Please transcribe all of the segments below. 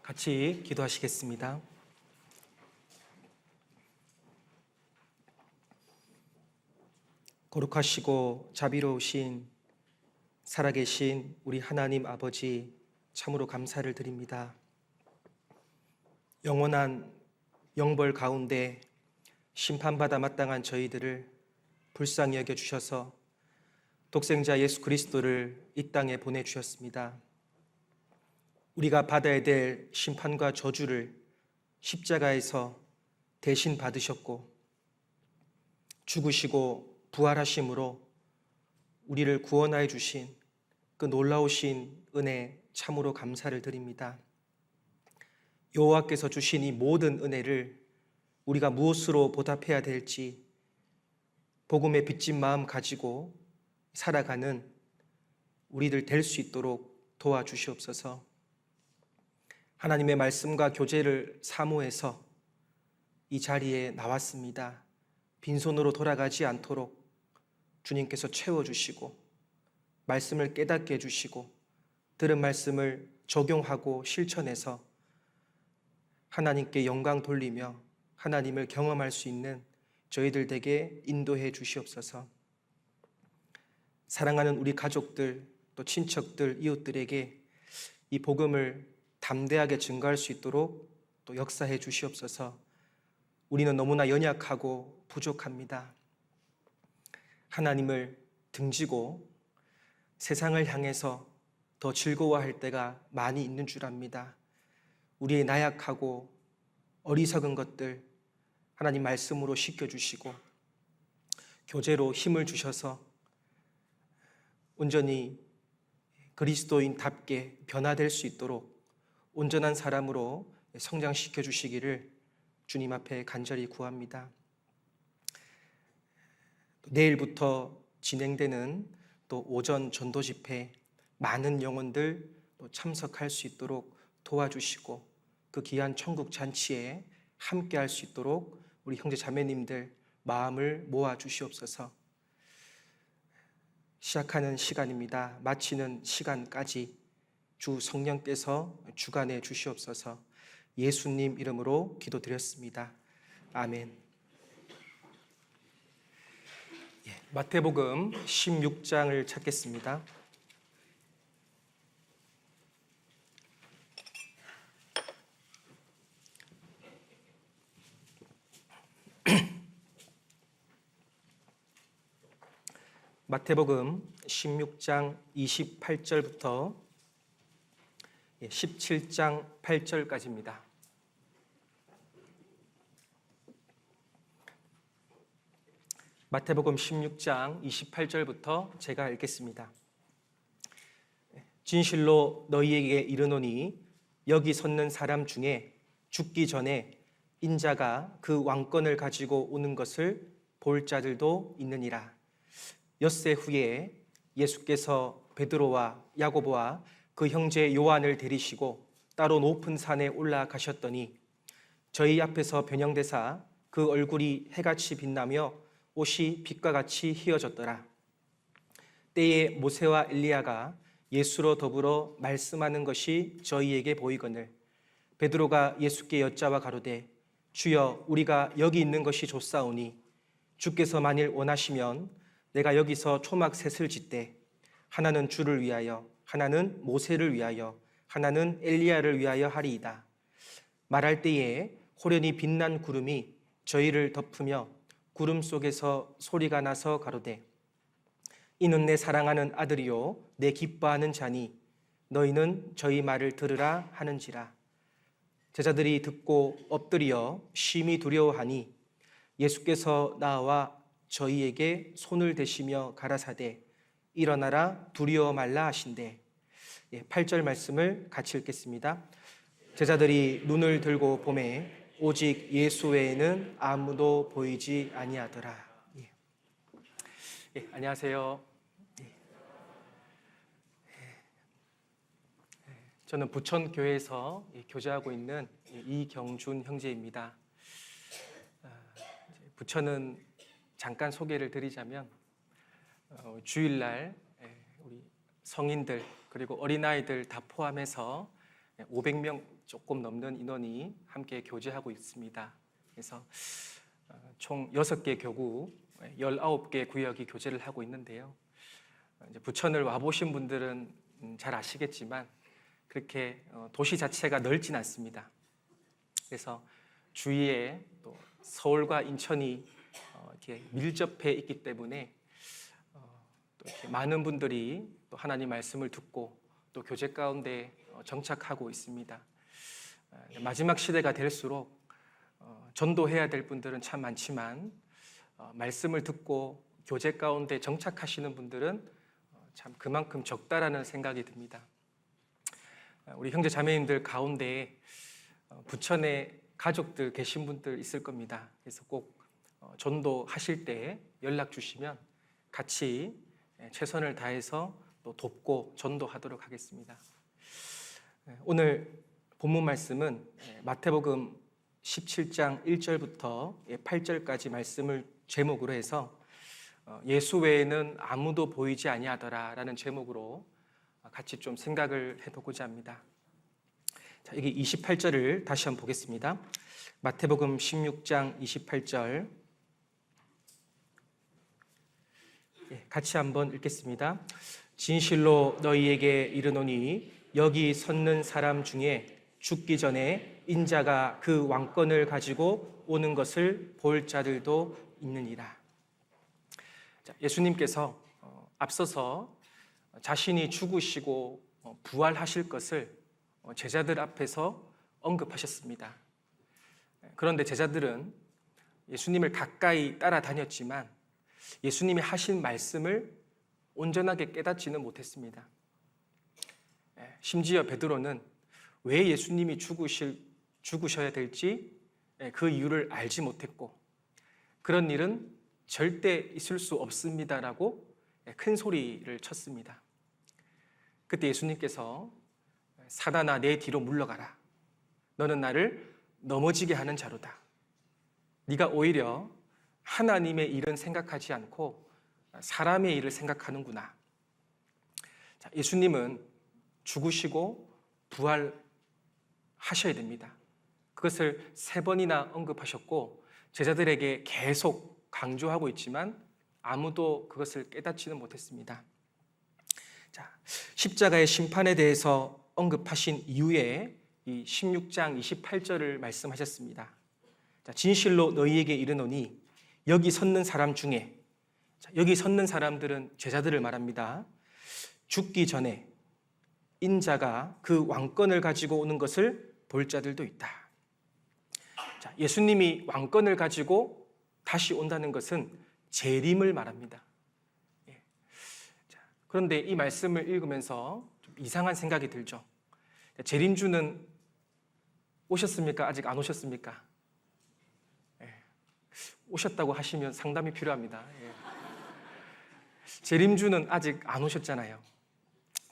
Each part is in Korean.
같이 기도하시겠습니다. 거룩하시고 자비로우신 살아계신 우리 하나님 아버지, 참으로 감사를 드립니다. 영원한 영벌 가운데 심판받아 마땅한 저희들을 불쌍히 여겨주셔서 독생자 예수 그리스도를 이 땅에 보내주셨습니다. 우리가 받아야 될 심판과 저주를 십자가에서 대신 받으셨고, 죽으시고 부활하심으로 우리를 구원하여 주신 그 놀라우신 은혜, 참으로 감사를 드립니다. 여호와께서 주신 이 모든 은혜를 우리가 무엇으로 보답해야 될지 복음에 빚진 마음 가지고 살아가는 우리들 될 수 있도록 도와주시옵소서. 하나님의 말씀과 교제를 사모해서 이 자리에 나왔습니다. 빈손으로 돌아가지 않도록 주님께서 채워주시고 말씀을 깨닫게 해주시고 들은 말씀을 적용하고 실천해서 하나님께 영광 돌리며 하나님을 경험할 수 있는 저희들 되게 인도해 주시옵소서. 사랑하는 우리 가족들, 또 친척들, 이웃들에게 이 복음을 담대하게 증거할 수 있도록 또 역사해 주시옵소서. 우리는 너무나 연약하고 부족합니다. 하나님을 등지고 세상을 향해서 더 즐거워할 때가 많이 있는 줄 압니다. 우리의 나약하고 어리석은 것들 하나님 말씀으로 씻겨주시고 교제로 힘을 주셔서 온전히 그리스도인답게 변화될 수 있도록 온전한 사람으로 성장시켜 주시기를 주님 앞에 간절히 구합니다. 내일부터 진행되는 또 오전 전도 집회 많은 영혼들 또 참석할 수 있도록 도와주시고 그 귀한 천국 잔치에 함께 할 수 있도록 우리 형제 자매님들 마음을 모아 주시옵소서. 시작하는 시간입니다. 마치는 시간까지 주 성령께서 주관해 주시옵소서. 예수님 이름으로 기도드렸습니다. 아멘. 마태복음 16장을 찾겠습니다. 마태복음 16장 28절부터 17장 8절까지입니다. 마태복음 16장 28절부터 제가 읽겠습니다. 진실로 너희에게 이르노니 여기 섰는 사람 중에 죽기 전에 인자가 그 왕권을 가지고 오는 것을 볼 자들도 있느니라. 엿새 후에 예수께서 베드로와 야고보와 그 형제 요한을 데리시고 따로 높은 산에 올라가셨더니 저희 앞에서 변형되사 그 얼굴이 해같이 빛나며 옷이 빛과 같이 희어졌더라. 때에 모세와 엘리야가 예수로 더불어 말씀하는 것이 저희에게 보이거늘 베드로가 예수께 여짜와 가로되 주여 우리가 여기 있는 것이 좋사오니 주께서 만일 원하시면 내가 여기서 초막 셋을 짓되 하나는 주를 위하여 하나는 모세를 위하여 하나는 엘리야를 위하여 하리이다. 말할 때에 호련히 빛난 구름이 저희를 덮으며 구름 속에서 소리가 나서 가로되 이는 내 사랑하는 아들이요 내 기뻐하는 자니 너희는 저희 말을 들으라 하는지라. 제자들이 듣고 엎드려 심히 두려워하니 예수께서 나와 저희에게 손을 대시며 가라사대 일어나라 두려워 말라 하신대. 8절 말씀을 같이 읽겠습니다. 제자들이 눈을 들고 보매 오직 예수 외에는 아무도 보이지 아니하더라. 안녕하세요. 저는 부천교회에서 교제하고 있는 이경준 형제입니다. 부천은 잠깐 소개를 드리자면 주일날 우리 성인들 그리고 어린아이들 다 포함해서 500명 조금 넘는 인원이 함께 교제하고 있습니다. 그래서 총 6개 교구, 19개 구역이 교제를 하고 있는데요. 이제 부천을 와보신 분들은 잘 아시겠지만 그렇게 도시 자체가 넓진 않습니다. 그래서 주위에 또 서울과 인천이 이렇게 밀접해 있기 때문에 또 이렇게 많은 분들이 또 하나님 말씀을 듣고 또 교제 가운데 정착하고 있습니다. 마지막 시대가 될수록 전도해야 될 분들은 참 많지만 말씀을 듣고 교제 가운데 정착하시는 분들은 참 그만큼 적다라는 생각이 듭니다. 우리 형제 자매님들 가운데 부천에 가족들 계신 분들 있을 겁니다. 그래서 꼭 전도하실 때 연락 주시면 같이 최선을 다해서 또 돕고 전도하도록 하겠습니다. 오늘 본문 말씀은 마태복음 17장 1절부터 8절까지 말씀을 제목으로 해서 예수 외에는 아무도 보이지 아니하더라라는 제목으로 같이 좀 생각을 해보고자 합니다. 자, 여기 28절을 다시 한번 보겠습니다. 마태복음 16장 28절 같이 한번 읽겠습니다. 진실로 너희에게 이르노니 여기 섰는 사람 중에 죽기 전에 인자가 그 왕권을 가지고 오는 것을 볼 자들도 있느니라. 자, 예수님께서 앞서서 자신이 죽으시고 부활하실 것을 제자들 앞에서 언급하셨습니다. 그런데 제자들은 예수님을 가까이 따라다녔지만 예수님이 하신 말씀을 온전하게 깨닫지는 못했습니다. 심지어 베드로는 왜 예수님이 죽으셔야 될지 그 이유를 알지 못했고 그런 일은 절대 있을 수 없습니다라고 큰 소리를 쳤습니다. 그때 예수님께서 사단아 내 뒤로 물러가라. 너는 나를 넘어지게 하는 자로다. 네가 오히려 하나님의 일은 생각하지 않고 사람의 일을 생각하는구나. 자, 예수님은 죽으시고 부활하셔야 됩니다. 그것을 3번이나 언급하셨고 제자들에게 계속 강조하고 있지만 아무도 그것을 깨닫지는 못했습니다. 자, 십자가의 심판에 대해서 언급하신 이후에 이 16장 28절을 말씀하셨습니다. 자, 진실로 너희에게 이르노니 여기 섰는 사람 중에, 자, 여기 섰는 사람들은 제자들을 말합니다. 죽기 전에 인자가 그 왕권을 가지고 오는 것을 볼 자들도 있다. 자, 예수님이 왕권을 가지고 다시 온다는 것은 재림을 말합니다. 자, 그런데 이 말씀을 읽으면서 좀 이상한 생각이 들죠. 재림주는 오셨습니까? 아직 안 오셨습니까? 오셨다고 하시면 상담이 필요합니다. 재림주는 아직 안 오셨잖아요.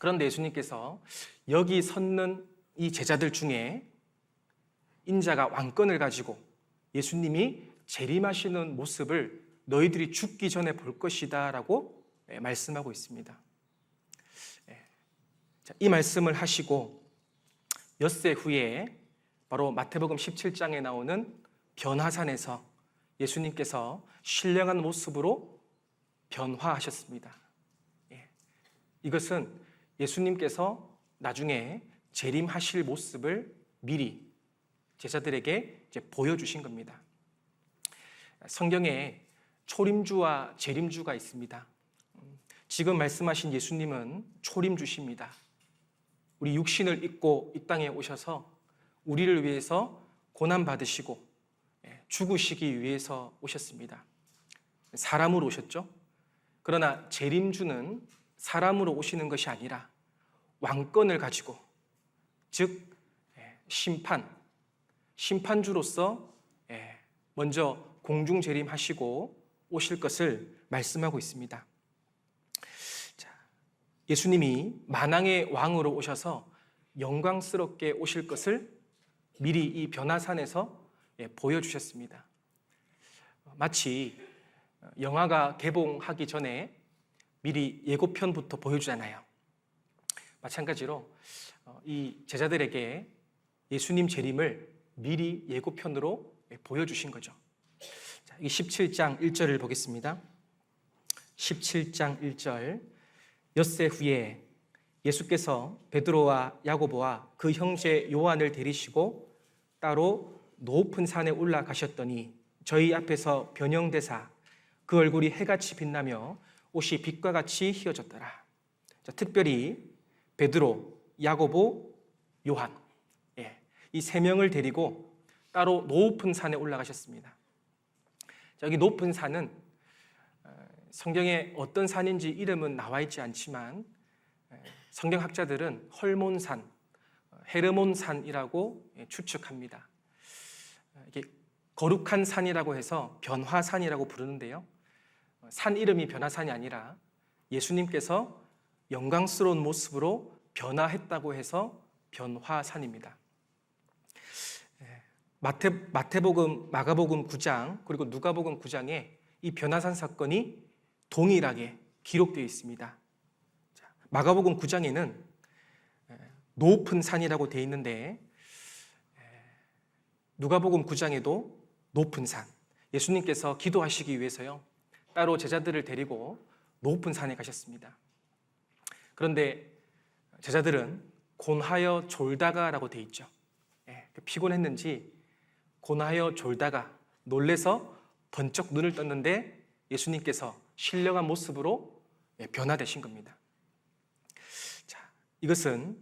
그런데 예수님께서 여기 섰는 이 제자들 중에 인자가 왕권을 가지고 예수님이 재림하시는 모습을 너희들이 죽기 전에 볼 것이다 라고 말씀하고 있습니다. 이 말씀을 하시고 엿새 후에 바로 마태복음 17장에 나오는 변화산에서 예수님께서 신령한 모습으로 변화하셨습니다. 이것은 예수님께서 나중에 재림하실 모습을 미리 제자들에게 이제 보여주신 겁니다. 성경에 초림주와 재림주가 있습니다. 지금 말씀하신 예수님은 초림주십니다. 우리 육신을 입고 이 땅에 오셔서 우리를 위해서 고난받으시고 죽으시기 위해서 오셨습니다. 사람으로 오셨죠. 그러나 재림주는 사람으로 오시는 것이 아니라 왕권을 가지고, 즉 심판주로서 먼저 공중 재림하시고 오실 것을 말씀하고 있습니다. 자, 예수님이 만왕의 왕으로 오셔서 영광스럽게 오실 것을 미리 이 변화산에서 보여주셨습니다. 마치 영화가 개봉하기 전에 미리 예고편부터 보여주잖아요. 마찬가지로 이 제자들에게 예수님 재림을 미리 예고편으로 보여주신 거죠. 자, 이 17장 1절을 보겠습니다. 17장 1절. 엿새 후에 예수께서 베드로와 야고보와 그 형제 요한을 데리시고 따로 높은 산에 올라가셨더니 저희 앞에서 변형되사 그 얼굴이 해같이 빛나며 옷이 빛과 같이 휘어졌더라. 자, 특별히 베드로, 야고보, 요한, 이 세 명을 데리고 따로 높은 산에 올라가셨습니다. 자, 여기 높은 산은 성경에 어떤 산인지 이름은 나와 있지 않지만 성경학자들은 헐몬산, 헤르몬산이라고 추측합니다. 이게 거룩한 산이라고 해서 변화산이라고 부르는데요. 산 이름이 변화산이 아니라 예수님께서 영광스러운 모습으로 변화했다고 해서 변화산입니다. 마태복음, 마가복음 9장 그리고 누가복음 9장에 이 변화산 사건이 동일하게 기록되어 있습니다. 마가복음 9장에는 높은 산이라고 되어 있는데 누가복음 9장에도 높은 산, 예수님께서 기도하시기 위해서요 따로 제자들을 데리고 높은 산에 가셨습니다. 그런데 제자들은 곤하여 졸다가라고 되어 있죠. 피곤했는지 곤하여 졸다가 놀래서 번쩍 눈을 떴는데 예수님께서 신령한 모습으로 변화되신 겁니다. 자, 이것은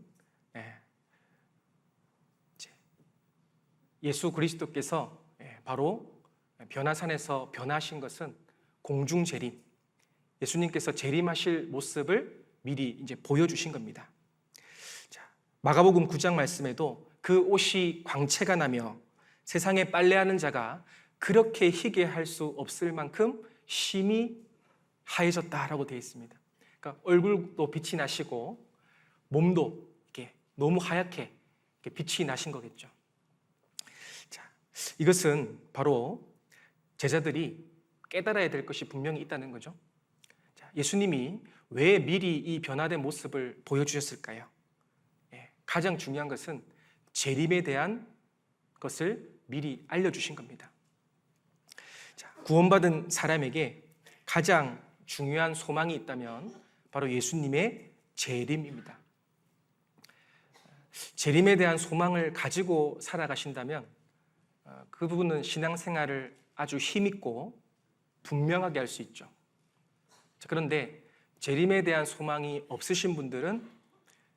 예수 그리스도께서 바로 변화산에서 변화하신 것은 공중 재림, 예수님께서 재림하실 모습을 미리 이제 보여주신 겁니다. 자, 마가복음 9장 말씀에도 그 옷이 광채가 나며 세상에 빨래하는 자가 그렇게 희게 할 수 없을 만큼 심히 하얘졌다라고 되어 있습니다. 그러니까 얼굴도 빛이 나시고 몸도 이렇게 너무 하얗게 이렇게 빛이 나신 거겠죠. 자, 이것은 바로 제자들이 깨달아야 될 것이 분명히 있다는 거죠. 자, 예수님이 왜 미리 이 변화된 모습을 보여주셨을까요? 가장 중요한 것은 재림에 대한 것을 미리 알려주신 겁니다. 자, 구원받은 사람에게 가장 중요한 소망이 있다면 바로 예수님의 재림입니다. 재림에 대한 소망을 가지고 살아가신다면 그 부분은 신앙생활을 아주 힘있고 분명하게 할 수 있죠. 자, 그런데 재림에 대한 소망이 없으신 분들은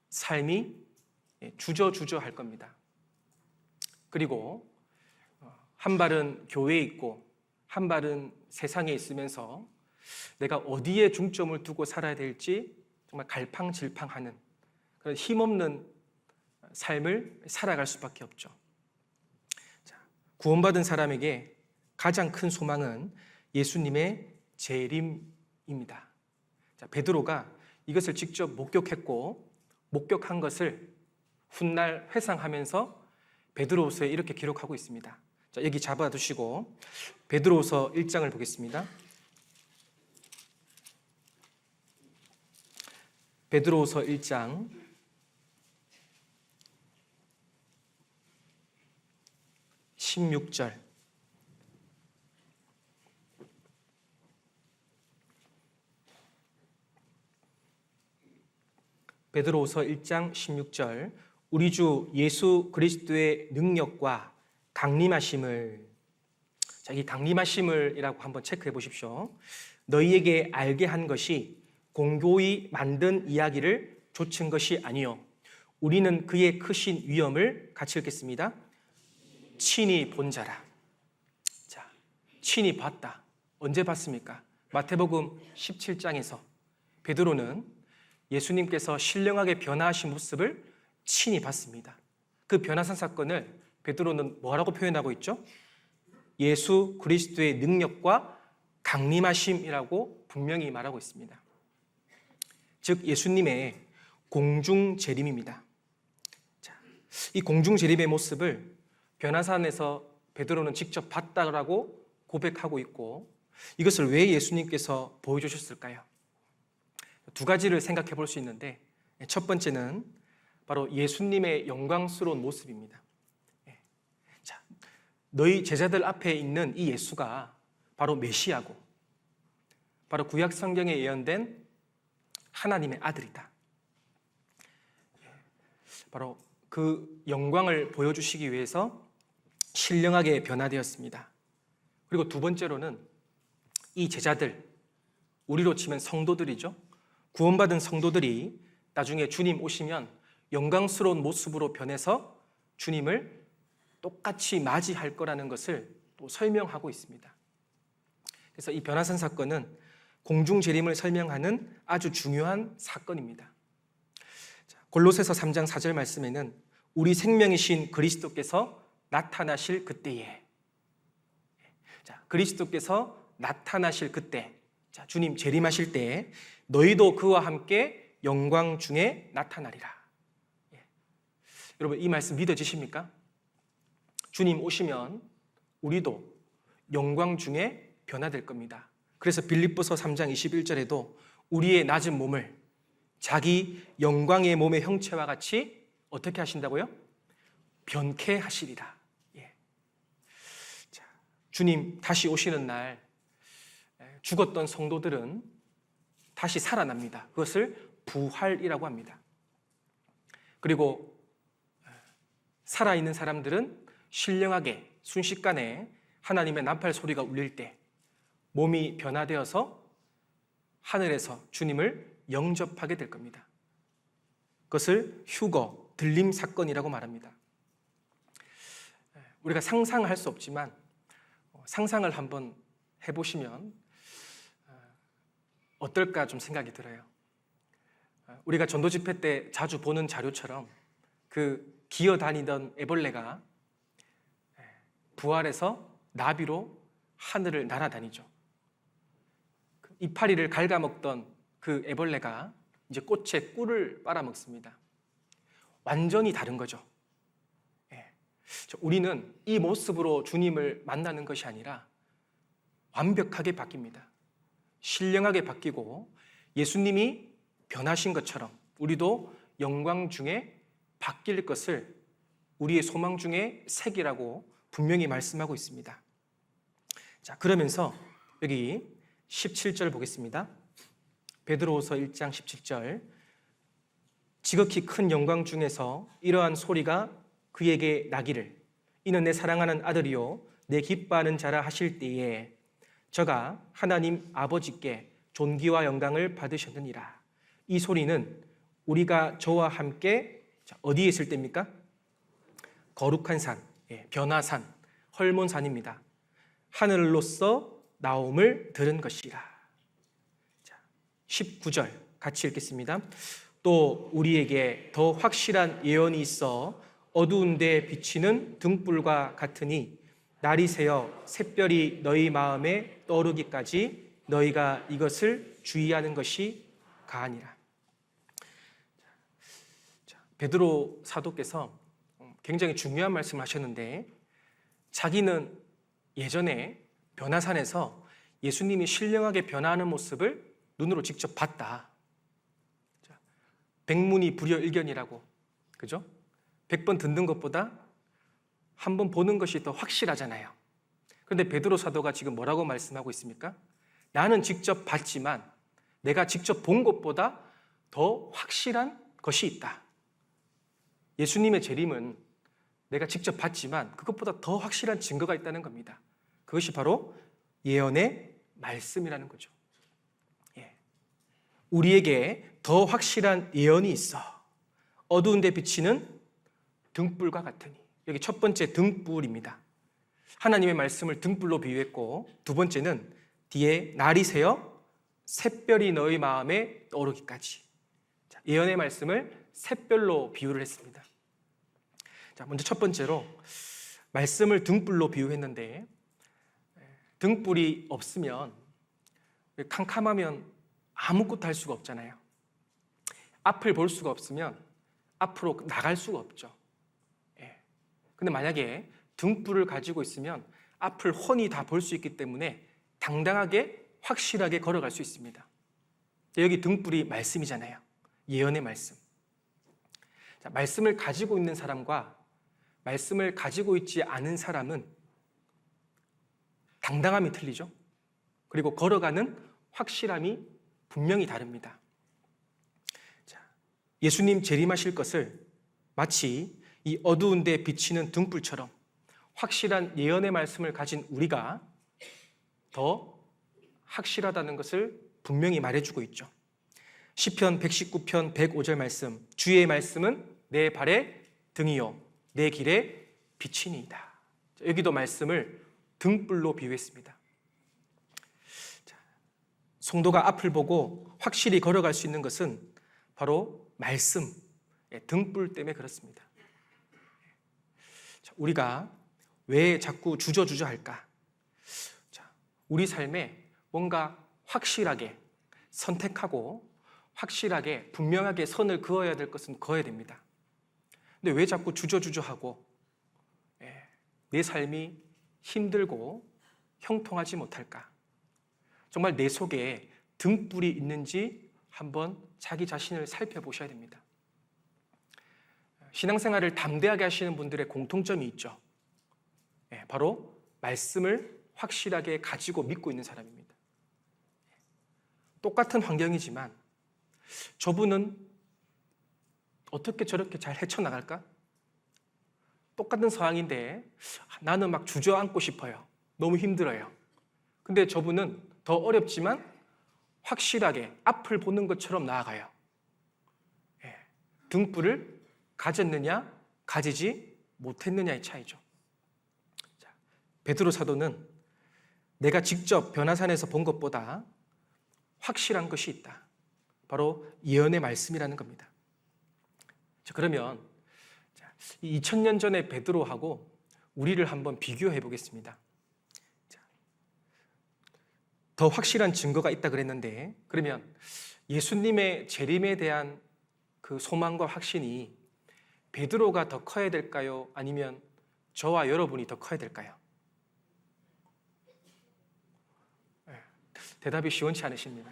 삶이 주저할 겁니다. 그리고 한 발은 교회에 있고 한 발은 세상에 있으면서 내가 어디에 중점을 두고 살아야 될지 정말 갈팡질팡하는 그런 힘없는 삶을 살아갈 수밖에 없죠. 자, 구원받은 사람에게 가장 큰 소망은 예수님의 재림입니다. 자, 베드로가 이것을 직접 목격했고 목격한 것을 훗날 회상하면서 베드로후서에 이렇게 기록하고 있습니다. 자, 여기 잡아두시고 베드로후서 1장을 보겠습니다. 베드로후서 1장 16절. 베드로후서 1장 16절. 우리 주 예수 그리스도의 능력과 강림하심을, 자, 이 강림하심을이라고 한번 체크해 보십시오. 너희에게 알게 한 것이 공고히 만든 이야기를 좇은 것이 아니요 우리는 그의 크신 위엄을 같이 읽겠습니다. 친히 본 자라. 자, 친히 봤다. 언제 봤습니까? 마태복음 17장에서 베드로는 예수님께서 신령하게 변화하신 모습을 친히 봤습니다. 그 변화산 사건을 베드로는 뭐라고 표현하고 있죠? 예수 그리스도의 능력과 강림하심이라고 분명히 말하고 있습니다. 즉 예수님의 공중 재림입니다. 자, 이 공중 재림의 모습을 변화산에서 베드로는 직접 봤다라고 고백하고 있고 이것을 왜 예수님께서 보여주셨을까요? 두 가지를 생각해 볼 수 있는데 첫 번째는 바로 예수님의 영광스러운 모습입니다. 너희 제자들 앞에 있는 이 예수가 바로 메시아고 바로 구약 성경에 예언된 하나님의 아들이다. 바로 그 영광을 보여주시기 위해서 신령하게 변화되었습니다. 그리고 두 번째로는 이 제자들, 우리로 치면 성도들이죠. 구원받은 성도들이 나중에 주님 오시면 영광스러운 모습으로 변해서 주님을 똑같이 맞이할 거라는 것을 또 설명하고 있습니다. 그래서 이 변화산 사건은 공중재림을 설명하는 아주 중요한 사건입니다. 골로새서 3장 4절 말씀에는 우리 생명이신 그리스도께서 나타나실 그때에, 그리스도께서 나타나실 그때, 주님 재림하실 때 너희도 그와 함께 영광 중에 나타나리라. 여러분 이 말씀 믿어지십니까? 주님 오시면 우리도 영광 중에 변화될 겁니다. 그래서 빌립보서 3장 21절에도 우리의 낮은 몸을 자기 영광의 몸의 형체와 같이 어떻게 하신다고요? 변케 하시리라. 주님 다시 오시는 날 죽었던 성도들은 다시 살아납니다. 그것을 부활이라고 합니다. 그리고 살아있는 사람들은 신령하게 순식간에 하나님의 나팔 소리가 울릴 때 몸이 변화되어서 하늘에서 주님을 영접하게 될 겁니다. 그것을 휴거, 들림 사건이라고 말합니다. 우리가 상상할 수 없지만 상상을 한번 해보시면 어떨까 좀 생각이 들어요. 우리가 전도 집회 때 자주 보는 자료처럼 그 기어다니던 애벌레가 부활해서 나비로 하늘을 날아다니죠. 이파리를 갉아먹던 그 애벌레가 이제 꽃의 꿀을 빨아먹습니다. 완전히 다른 거죠. 우리는 이 모습으로 주님을 만나는 것이 아니라 완벽하게 바뀝니다. 신령하게 바뀌고 예수님이 변하신 것처럼 우리도 영광 중에 바뀔 것을 우리의 소망 중에 색이라고 분명히 말씀하고 있습니다. 자, 그러면서 여기 17절 보겠습니다. 베드로후서 1장 17절. 지극히 큰 영광 중에서 이러한 소리가 그에게 나기를 이는 내 사랑하는 아들이요 내 기뻐하는 자라 하실 때에 저가 하나님 아버지께 존귀와 영광을 받으셨느니라. 이 소리는 우리가 저와 함께 어디에 있을 때입니까? 거룩한 산, 변화산, 헐몬산입니다. 하늘로서 나옴을 들은 것이라. 19절 같이 읽겠습니다. 또 우리에게 더 확실한 예언이 있어 어두운 데 비치는 등불과 같으니 날이 새어 샛별이 너희 마음에 떠오르기까지 너희가 이것을 주의하는 것이 가하니라. 베드로 사도께서 굉장히 중요한 말씀을 하셨는데 자기는 예전에 변화산에서 예수님이 신령하게 변화하는 모습을 눈으로 직접 봤다. 백문이 불여일견이라고, 그죠? 100번 듣는 것보다 한 번 보는 것이 더 확실하잖아요. 그런데 베드로 사도가 지금 뭐라고 말씀하고 있습니까? 나는 직접 봤지만 내가 직접 본 것보다 더 확실한 것이 있다. 예수님의 재림은 내가 직접 봤지만 그것보다 더 확실한 증거가 있다는 겁니다. 그것이 바로 예언의 말씀이라는 거죠. 우리에게 더 확실한 예언이 있어 어두운 데 비치는 등불과 같으니. 여기 첫 번째 등불입니다. 하나님의 말씀을 등불로 비유했고 두 번째는 뒤에 날이 새어 샛별이 너희 마음에 떠오르기까지. 예언의 말씀을 샛별로 비유를 했습니다. 자, 먼저 첫 번째로 말씀을 등불로 비유했는데 등불이 없으면 캄캄하면 아무것도 할 수가 없잖아요. 앞을 볼 수가 없으면 앞으로 나갈 수가 없죠. 근데 만약에 등불을 가지고 있으면 앞을 훤히 다 볼 수 있기 때문에 당당하게 확실하게 걸어갈 수 있습니다. 여기 등불이 말씀이잖아요. 예언의 말씀. 자, 말씀을 가지고 있는 사람과 말씀을 가지고 있지 않은 사람은 당당함이 틀리죠. 그리고 걸어가는 확실함이 분명히 다릅니다. 자, 예수님 재림하실 것을 마치 이 어두운 데 비치는 등불처럼 확실한 예언의 말씀을 가진 우리가 더 확실하다는 것을 분명히 말해주고 있죠. 시편 119편 105절 말씀, 주의 말씀은 내 발의 등이요 내 길의 빛이니이다. 여기도 말씀을 등불로 비유했습니다. 성도가 앞을 보고 확실히 걸어갈 수 있는 것은 바로 말씀, 등불 때문에 그렇습니다. 우리가 왜 자꾸 주저주저할까? 우리 삶에 뭔가 확실하게 선택하고 확실하게 분명하게 선을 그어야 될 것은 그어야 됩니다. 근데 왜 자꾸 주저주저하고 내 삶이 힘들고 형통하지 못할까? 정말 내 속에 등불이 있는지 한번 자기 자신을 살펴보셔야 됩니다. 신앙생활을 담대하게 하시는 분들의 공통점이 있죠. 바로 말씀을 확실하게 가지고 믿고 있는 사람입니다. 똑같은 환경이지만 저분은 어떻게 저렇게 잘 헤쳐나갈까? 똑같은 상황인데 나는 막 주저앉고 싶어요. 너무 힘들어요. 근데 저분은 더 어렵지만 확실하게 앞을 보는 것처럼 나아가요. 등불을 가졌느냐 가지지 못했느냐의 차이죠. 베드로 사도는 내가 직접 변화산에서 본 것보다 확실한 것이 있다. 바로 예언의 말씀이라는 겁니다. 그러면 2000년 전의 베드로하고 우리를 한번 비교해 보겠습니다. 더 확실한 증거가 있다 그랬는데, 그러면 예수님의 재림에 대한 그 소망과 확신이 베드로가 더 커야 될까요? 아니면 저와 여러분이 더 커야 될까요? 대답이 시원치 않으십니다.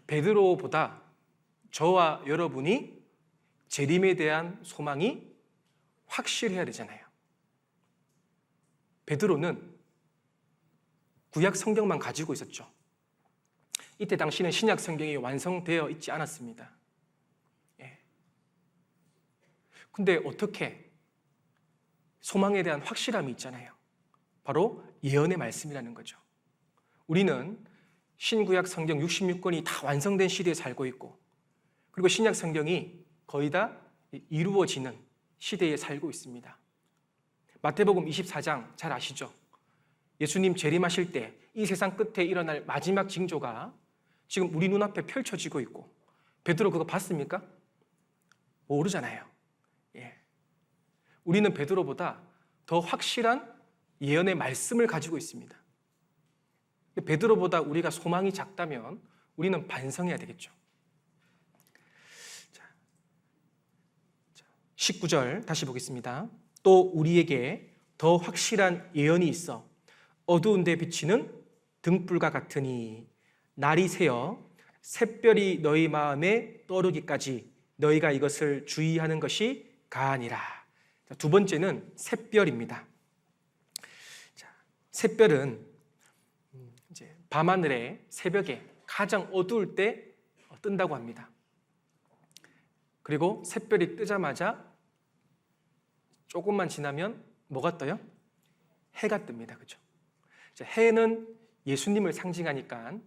베드로보다 저와 여러분이 재림에 대한 소망이 확실해야 되잖아요. 베드로는 구약 성경만 가지고 있었죠. 이때 당시는 신약 성경이 완성되어 있지 않았습니다. 근데 어떻게 소망에 대한 확실함이 있잖아요. 바로 예언의 말씀이라는 거죠. 우리는 신구약 성경 66권이 다 완성된 시대에 살고 있고, 그리고 신약 성경이 거의 다 이루어지는 시대에 살고 있습니다. 마태복음 24장 잘 아시죠? 예수님 재림하실 때 이 세상 끝에 일어날 마지막 징조가 지금 우리 눈앞에 펼쳐지고 있고, 베드로 그거 봤습니까? 모르잖아요. 우리는 베드로보다 더 확실한 예언의 말씀을 가지고 있습니다. 베드로보다 우리가 소망이 작다면 우리는 반성해야 되겠죠. 19절 다시 보겠습니다. 또 우리에게 더 확실한 예언이 있어 어두운 데 비치는 등불과 같으니 날이 새어 샛별이 너희 마음에 떠오르기까지 너희가 이것을 주의하는 것이 가아니라. 두 번째는 샛별입니다. 샛별은 이제 밤하늘에 새벽에 가장 어두울 때 뜬다고 합니다. 그리고 샛별이 뜨자마자 조금만 지나면 뭐가 떠요? 해가 뜹니다. 그렇죠? 해는 예수님을 상징하니까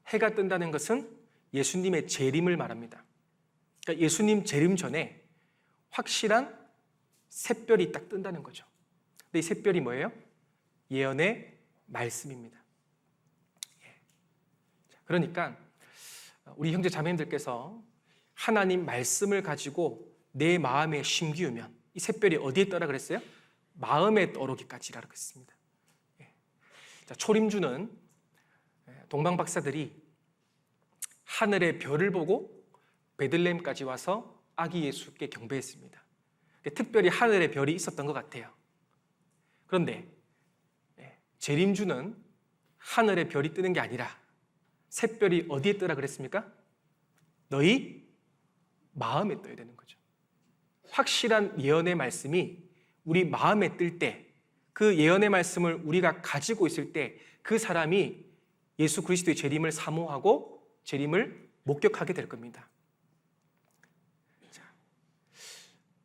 해가 뜬다는 것은 예수님의 재림을 말합니다. 그러니까 예수님 재림 전에 확실한 샛별이 딱 뜬다는 거죠. 근데 이 샛별이 뭐예요? 예언의 말씀입니다. 그러니까 우리 형제 자매님들께서 하나님 말씀을 가지고 내 마음에 심기우면 이 샛별이 어디에 떠라 그랬어요? 마음에 떠오르기까지라고 했습니다. 초림주는 동방 박사들이 하늘의 별을 보고 베들레헴까지 와서 아기 예수께 경배했습니다. 특별히 하늘의 별이 있었던 것 같아요. 그런데 재림주는 하늘의 별이 뜨는 게 아니라 샛별이 어디에 뜨라 그랬습니까? 너희 마음에 떠야 되는 거죠. 확실한 예언의 말씀이 우리 마음에 뜰 때 그 예언의 말씀을 우리가 가지고 있을 때 그 사람이 예수 그리스도의 재림을 사모하고 재림을 목격하게 될 겁니다.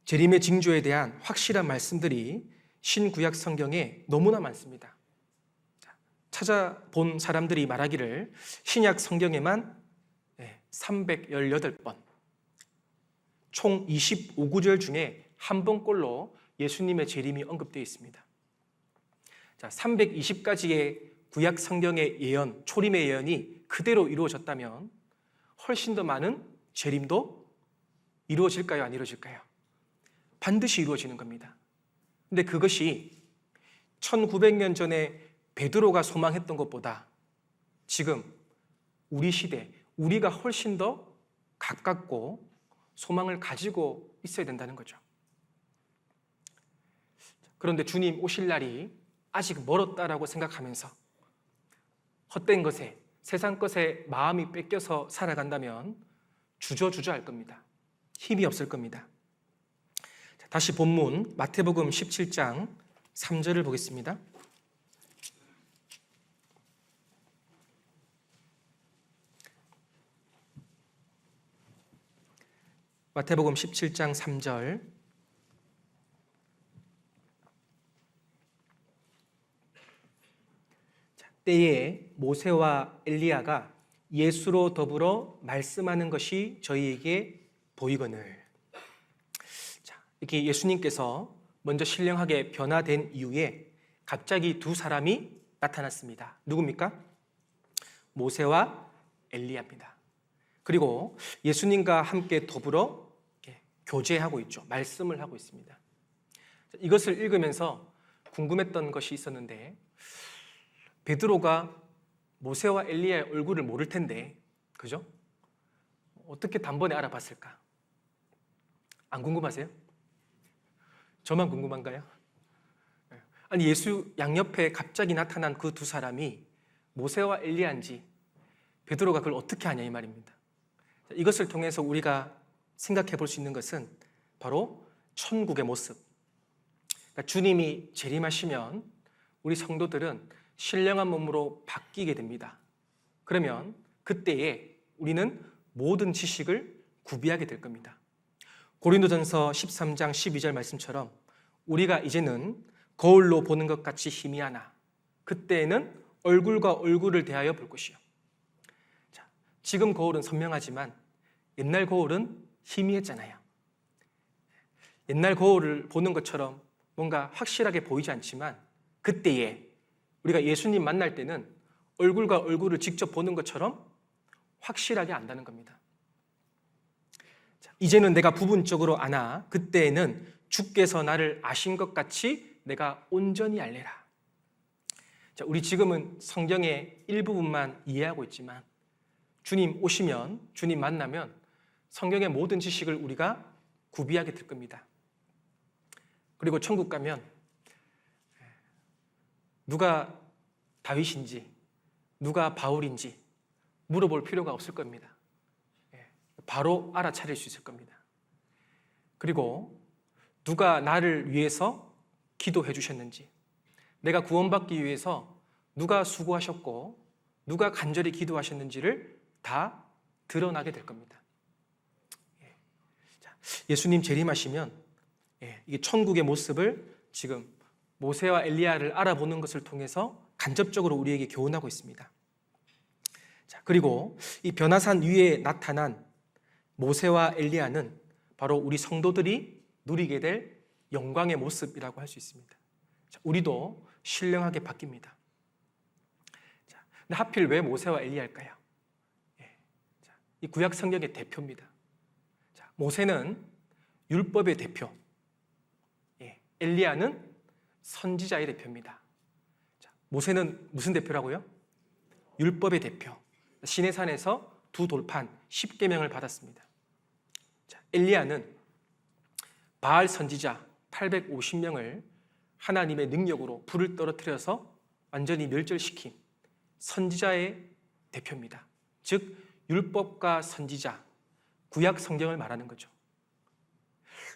재림의 징조에 대한 확실한 말씀들이 신구약 성경에 너무나 많습니다. 찾아본 사람들이 말하기를 신약 성경에만 318번, 총 25구절 중에 한 번꼴로 예수님의 재림이 언급되어 있습니다. 320가지의 구약 성경의 예언, 초림의 예언이 그대로 이루어졌다면 훨씬 더 많은 재림도 이루어질까요? 안 이루어질까요? 반드시 이루어지는 겁니다. 근데 그것이 1900년 전에 베드로가 소망했던 것보다 지금 우리 시대, 우리가 훨씬 더 가깝고 소망을 가지고 있어야 된다는 거죠. 그런데 주님 오실 날이 아직 멀었다라고 생각하면서 헛된 것에, 세상 것에 마음이 뺏겨서 살아간다면 주저주저할 겁니다. 힘이 없을 겁니다. 다시 본문 마태복음 17장 3절을 보겠습니다. 마태복음 17장 3절. 때에 모세와 엘리야가 예수로 더불어 말씀하는 것이 저희에게 보이거늘. 이렇게 예수님께서 먼저 신령하게 변화된 이후에 갑자기 두 사람이 나타났습니다. 누굽니까? 모세와 엘리야입니다. 그리고 예수님과 함께 더불어 교제하고 있죠. 말씀을 하고 있습니다. 이것을 읽으면서 궁금했던 것이 있었는데, 베드로가 모세와 엘리야의 얼굴을 모를 텐데, 그죠? 어떻게 단번에 알아봤을까? 안 궁금하세요? 저만 궁금한가요? 아니, 예수 양옆에 갑자기 나타난 그 두 사람이 모세와 엘리야인지 베드로가 그걸 어떻게 아냐 이 말입니다. 이것을 통해서 우리가 생각해 볼 수 있는 것은 바로 천국의 모습. 그러니까 주님이 재림하시면 우리 성도들은 신령한 몸으로 바뀌게 됩니다. 그러면 그때에 우리는 모든 지식을 구비하게 될 겁니다. 고린도전서 13장 12절 말씀처럼 우리가 이제는 거울로 보는 것 같이 희미하나 그때에는 얼굴과 얼굴을 대하여 볼 것이요. 자, 지금 거울은 선명하지만 옛날 거울은 희미했잖아요. 옛날 거울을 보는 것처럼 뭔가 확실하게 보이지 않지만 그때에 우리가 예수님 만날 때는 얼굴과 얼굴을 직접 보는 것처럼 확실하게 안다는 겁니다. 자, 이제는 내가 부분적으로 아나 그때에는 주께서 나를 아신 것 같이 내가 온전히 알래라. 자, 우리 지금은 성경의 일부분만 이해하고 있지만 주님 오시면, 주님 만나면 성경의 모든 지식을 우리가 구비하게 될 겁니다. 그리고 천국 가면 누가 다윗인지 누가 바울인지 물어볼 필요가 없을 겁니다. 바로 알아차릴 수 있을 겁니다. 그리고 누가 나를 위해서 기도해 주셨는지, 내가 구원받기 위해서 누가 수고하셨고 누가 간절히 기도하셨는지를 다 드러나게 될 겁니다. 예수님 재림하시면 이게 천국의 모습을 지금 모세와 엘리야를 알아보는 것을 통해서 간접적으로 우리에게 교훈하고 있습니다. 자, 그리고 이 변화산 위에 나타난 모세와 엘리야는 바로 우리 성도들이 누리게 될 영광의 모습이라고 할 수 있습니다. 자, 우리도 신령하게 바뀝니다. 자, 근데 하필 왜 모세와 엘리야일까요? 자, 이 구약 성경의 대표입니다. 자, 모세는 율법의 대표, 엘리야는 선지자의 대표입니다. 자, 모세는 무슨 대표라고요? 율법의 대표. 시내산에서 두 돌판 10계명을 받았습니다. 자, 엘리야는 바알 선지자 850명을 하나님의 능력으로 불을 떨어뜨려서 완전히 멸절시킨 선지자의 대표입니다. 즉 율법과 선지자, 구약 성경을 말하는 거죠.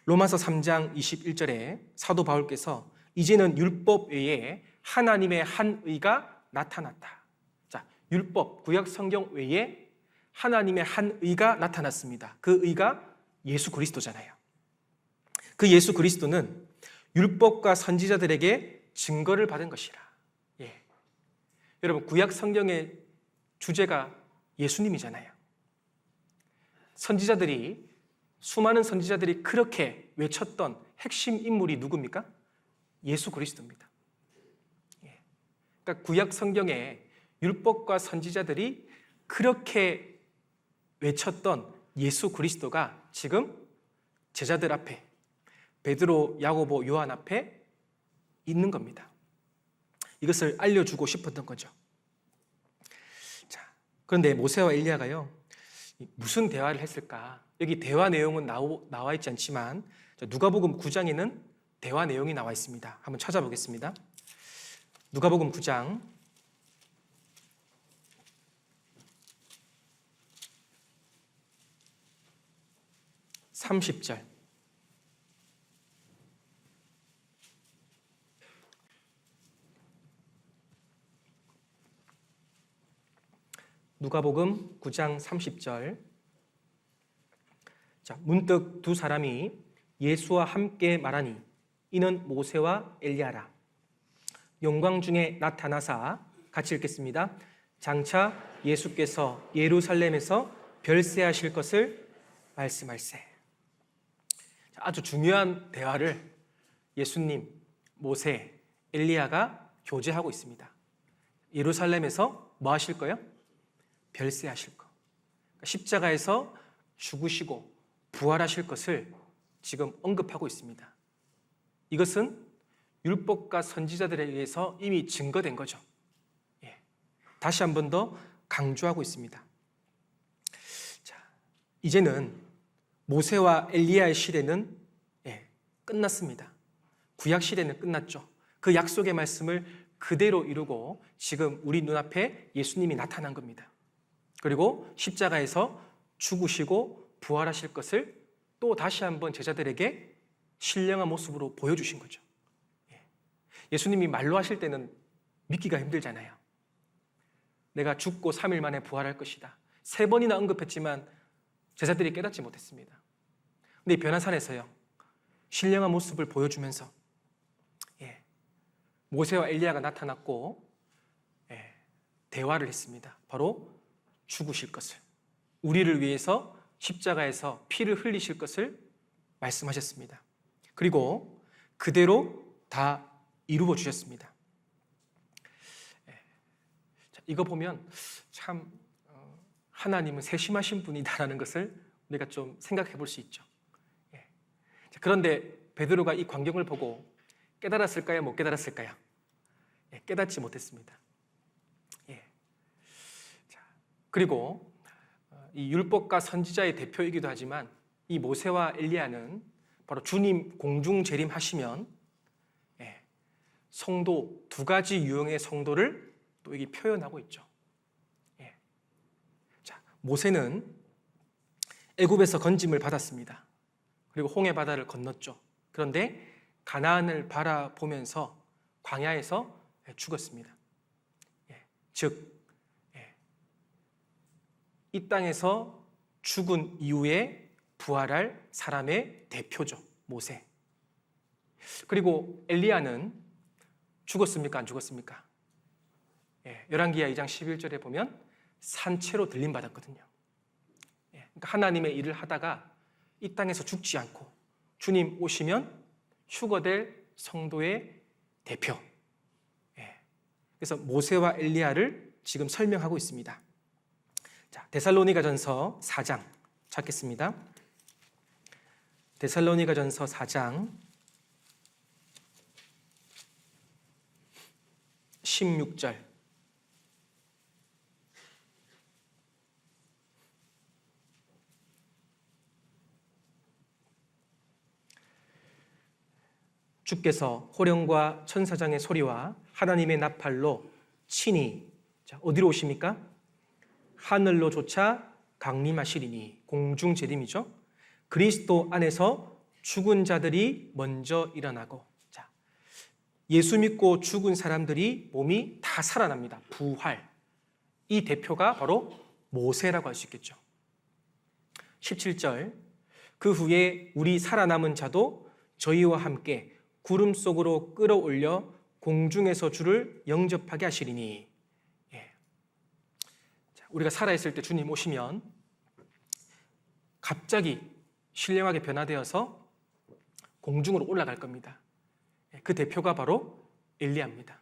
로마서 3장 21절에 사도 바울께서 이제는 율법 외에 하나님의 한 의가 나타났다. 자, 율법, 구약 성경 외에 하나님의 한 의가 나타났습니다. 그 의가 예수 그리스도잖아요. 그 예수 그리스도는 율법과 선지자들에게 증거를 받은 것이라. 예. 여러분, 구약 성경의 주제가 예수님이잖아요. 수많은 선지자들이 그렇게 외쳤던 핵심 인물이 누굽니까? 예수 그리스도입니다. 예. 그러니까 구약 성경에 율법과 선지자들이 그렇게 외쳤던 예수 그리스도가 지금 제자들 앞에, 베드로, 야고보, 요한 앞에 있는 겁니다. 이것을 알려주고 싶었던 거죠. 자, 그런데 모세와 엘리야가요, 무슨 대화를 했을까? 여기 대화 내용은 나와 있지 않지만 누가복음 9장에는 대화 내용이 나와 있습니다. 한번 찾아보겠습니다. 누가복음 9장 30절. 누가복음 9장 30절. 자, 문득 두 사람이 예수와 함께 말하니 이는 모세와 엘리야라. 영광 중에 나타나사, 같이 읽겠습니다. 장차 예수께서 예루살렘에서 별세하실 것을 말씀할세. 아주 중요한 대화를 예수님, 모세, 엘리야가 교제하고 있습니다. 예루살렘에서 뭐 하실 거예요? 별세하실 거. 십자가에서 죽으시고 부활하실 것을 지금 언급하고 있습니다. 이것은 율법과 선지자들에 의해서 이미 증거된 거죠. 예. 다시 한 번 더 강조하고 있습니다. 자, 이제는 모세와 엘리야의 시대는 끝났습니다. 구약 시대는 끝났죠. 그 약속의 말씀을 그대로 이루고 지금 우리 눈앞에 예수님이 나타난 겁니다. 그리고 십자가에서 죽으시고 부활하실 것을 또 다시 한번 제자들에게 신령한 모습으로 보여주신 거죠. 예수님이 말로 하실 때는 믿기가 힘들잖아요. 내가 죽고 3일 만에 부활할 것이다. 3번이나 언급했지만 제자들이 깨닫지 못했습니다. 근데 이 변화산에서요, 신령한 모습을 보여주면서 모세와 엘리야가 나타났고 대화를 했습니다. 바로 죽으실 것을, 우리를 위해서 십자가에서 피를 흘리실 것을 말씀하셨습니다. 그리고 그대로 다 이루어 주셨습니다. 이거 보면 참 하나님은 세심하신 분이다라는 것을 우리가 좀 생각해 볼 수 있죠. 그런데 베드로가 이 광경을 보고 깨달았을까요? 못 깨달았을까요? 깨닫지 못했습니다. 그리고 이 율법과 선지자의 대표이기도 하지만 이 모세와 엘리야는 바로 주님 공중 재림하시면 성도, 두 가지 유형의 성도를 또 여기 표현하고 있죠. 자, 모세는 애굽에서 건짐을 받았습니다. 그리고 홍해 바다를 건넜죠. 그런데 가나안을 바라보면서 광야에서 죽었습니다. 즉, 이 땅에서 죽은 이후에 부활할 사람의 대표죠. 모세. 그리고 엘리야는 죽었습니까? 안 죽었습니까? 열왕기하 2장 11절에 보면 산채로 들림받았거든요. 그러니까 하나님의 일을 하다가 이 땅에서 죽지 않고 주님 오시면 휴거될 성도의 대표. 그래서 모세와 엘리야를 지금 설명하고 있습니다. 자, 데살로니가전서 4장 찾겠습니다. 데살로니가전서 4장 16절. 주께서 호령과 천사장의 소리와 하나님의 나팔로 친히, 자, 어디로 오십니까? 하늘로 조차 강림하시리니, 공중 재림이죠. 그리스도 안에서 죽은 자들이 먼저 일어나고. 자, 예수 믿고 죽은 사람들이 몸이 다 살아납니다. 부활. 이 대표가 바로 모세라고 할 수 있겠죠. 17절, 그 후에 우리 살아남은 자도 저희와 함께 구름 속으로 끌어올려 공중에서 주를 영접하게 하시리니. 우리가 살아있을 때 주님 오시면 갑자기 신령하게 변화되어서 공중으로 올라갈 겁니다. 그 대표가 바로 엘리야입니다.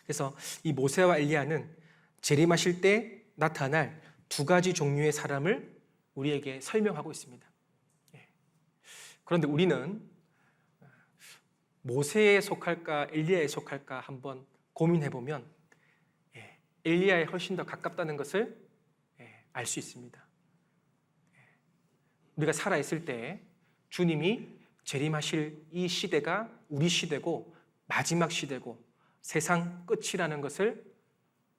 그래서 이 모세와 엘리야는 재림하실 때 나타날 두 가지 종류의 사람을 우리에게 설명하고 있습니다. 그런데 우리는 모세에 속할까 엘리야에 속할까 한번 고민해 보면 엘리야에 훨씬 더 가깝다는 것을 알 수 있습니다. 우리가 살아있을 때 주님이 재림하실 이 시대가 우리 시대고 마지막 시대고 세상 끝이라는 것을